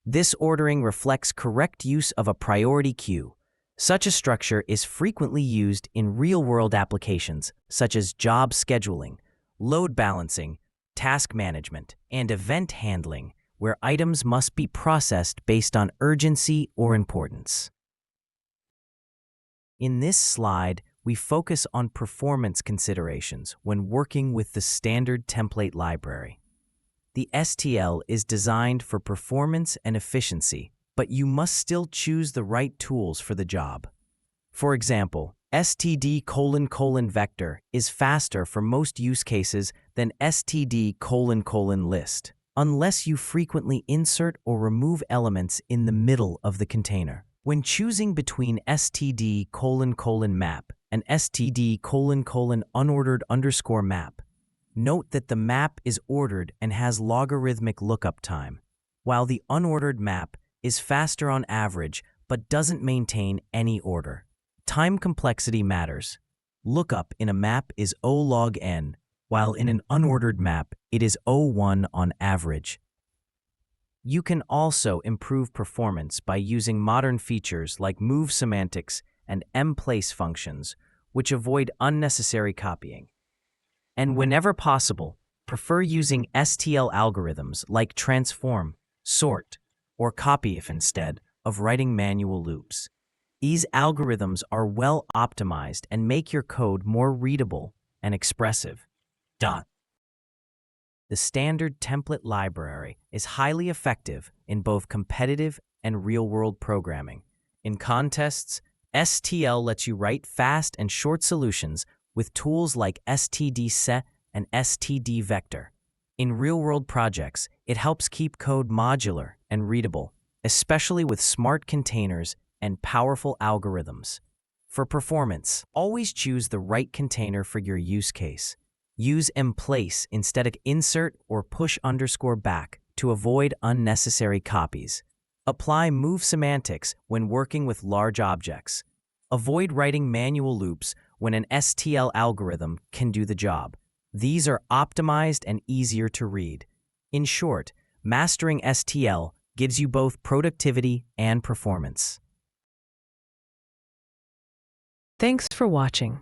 This ordering reflects correct use of a priority queue. Such a structure is frequently used in real-world applications such as job scheduling, load balancing, task management, and event handling, where items must be processed based on urgency or importance. In this slide, we focus on performance considerations when working with the standard template library. The STL is designed for performance and efficiency, but you must still choose the right tools for the job. For example, std: vector is faster for most use cases than std: list, unless you frequently insert or remove elements in the middle of the container. When choosing between std: map an std::unordered_map. Note that the map is ordered and has logarithmic lookup time, while the unordered map is faster on average but doesn't maintain any order. Time complexity matters. Lookup in a map is O log n, while in an unordered map it is O1 on average. You can also improve performance by using modern features like move semantics and mplace functions, which avoid unnecessary copying. And whenever possible, prefer using STL algorithms like transform, sort, or copyif instead of writing manual loops. These algorithms are well optimized and make your code more readable and expressive. The standard template library is highly effective in both competitive and real-world programming. In contests, STL lets you write fast and short solutions with tools like stdset and stdvector. In real-world projects, it helps keep code modular and readable, especially with smart containers and powerful algorithms. For performance, always choose the right container for your use case. Use mplace instead of insert or push_back to avoid unnecessary copies. Apply move semantics when working with large objects. Avoid writing manual loops when an STL algorithm can do the job. These are optimized and easier to read. In short, mastering STL gives you both productivity and performance. Thanks for watching.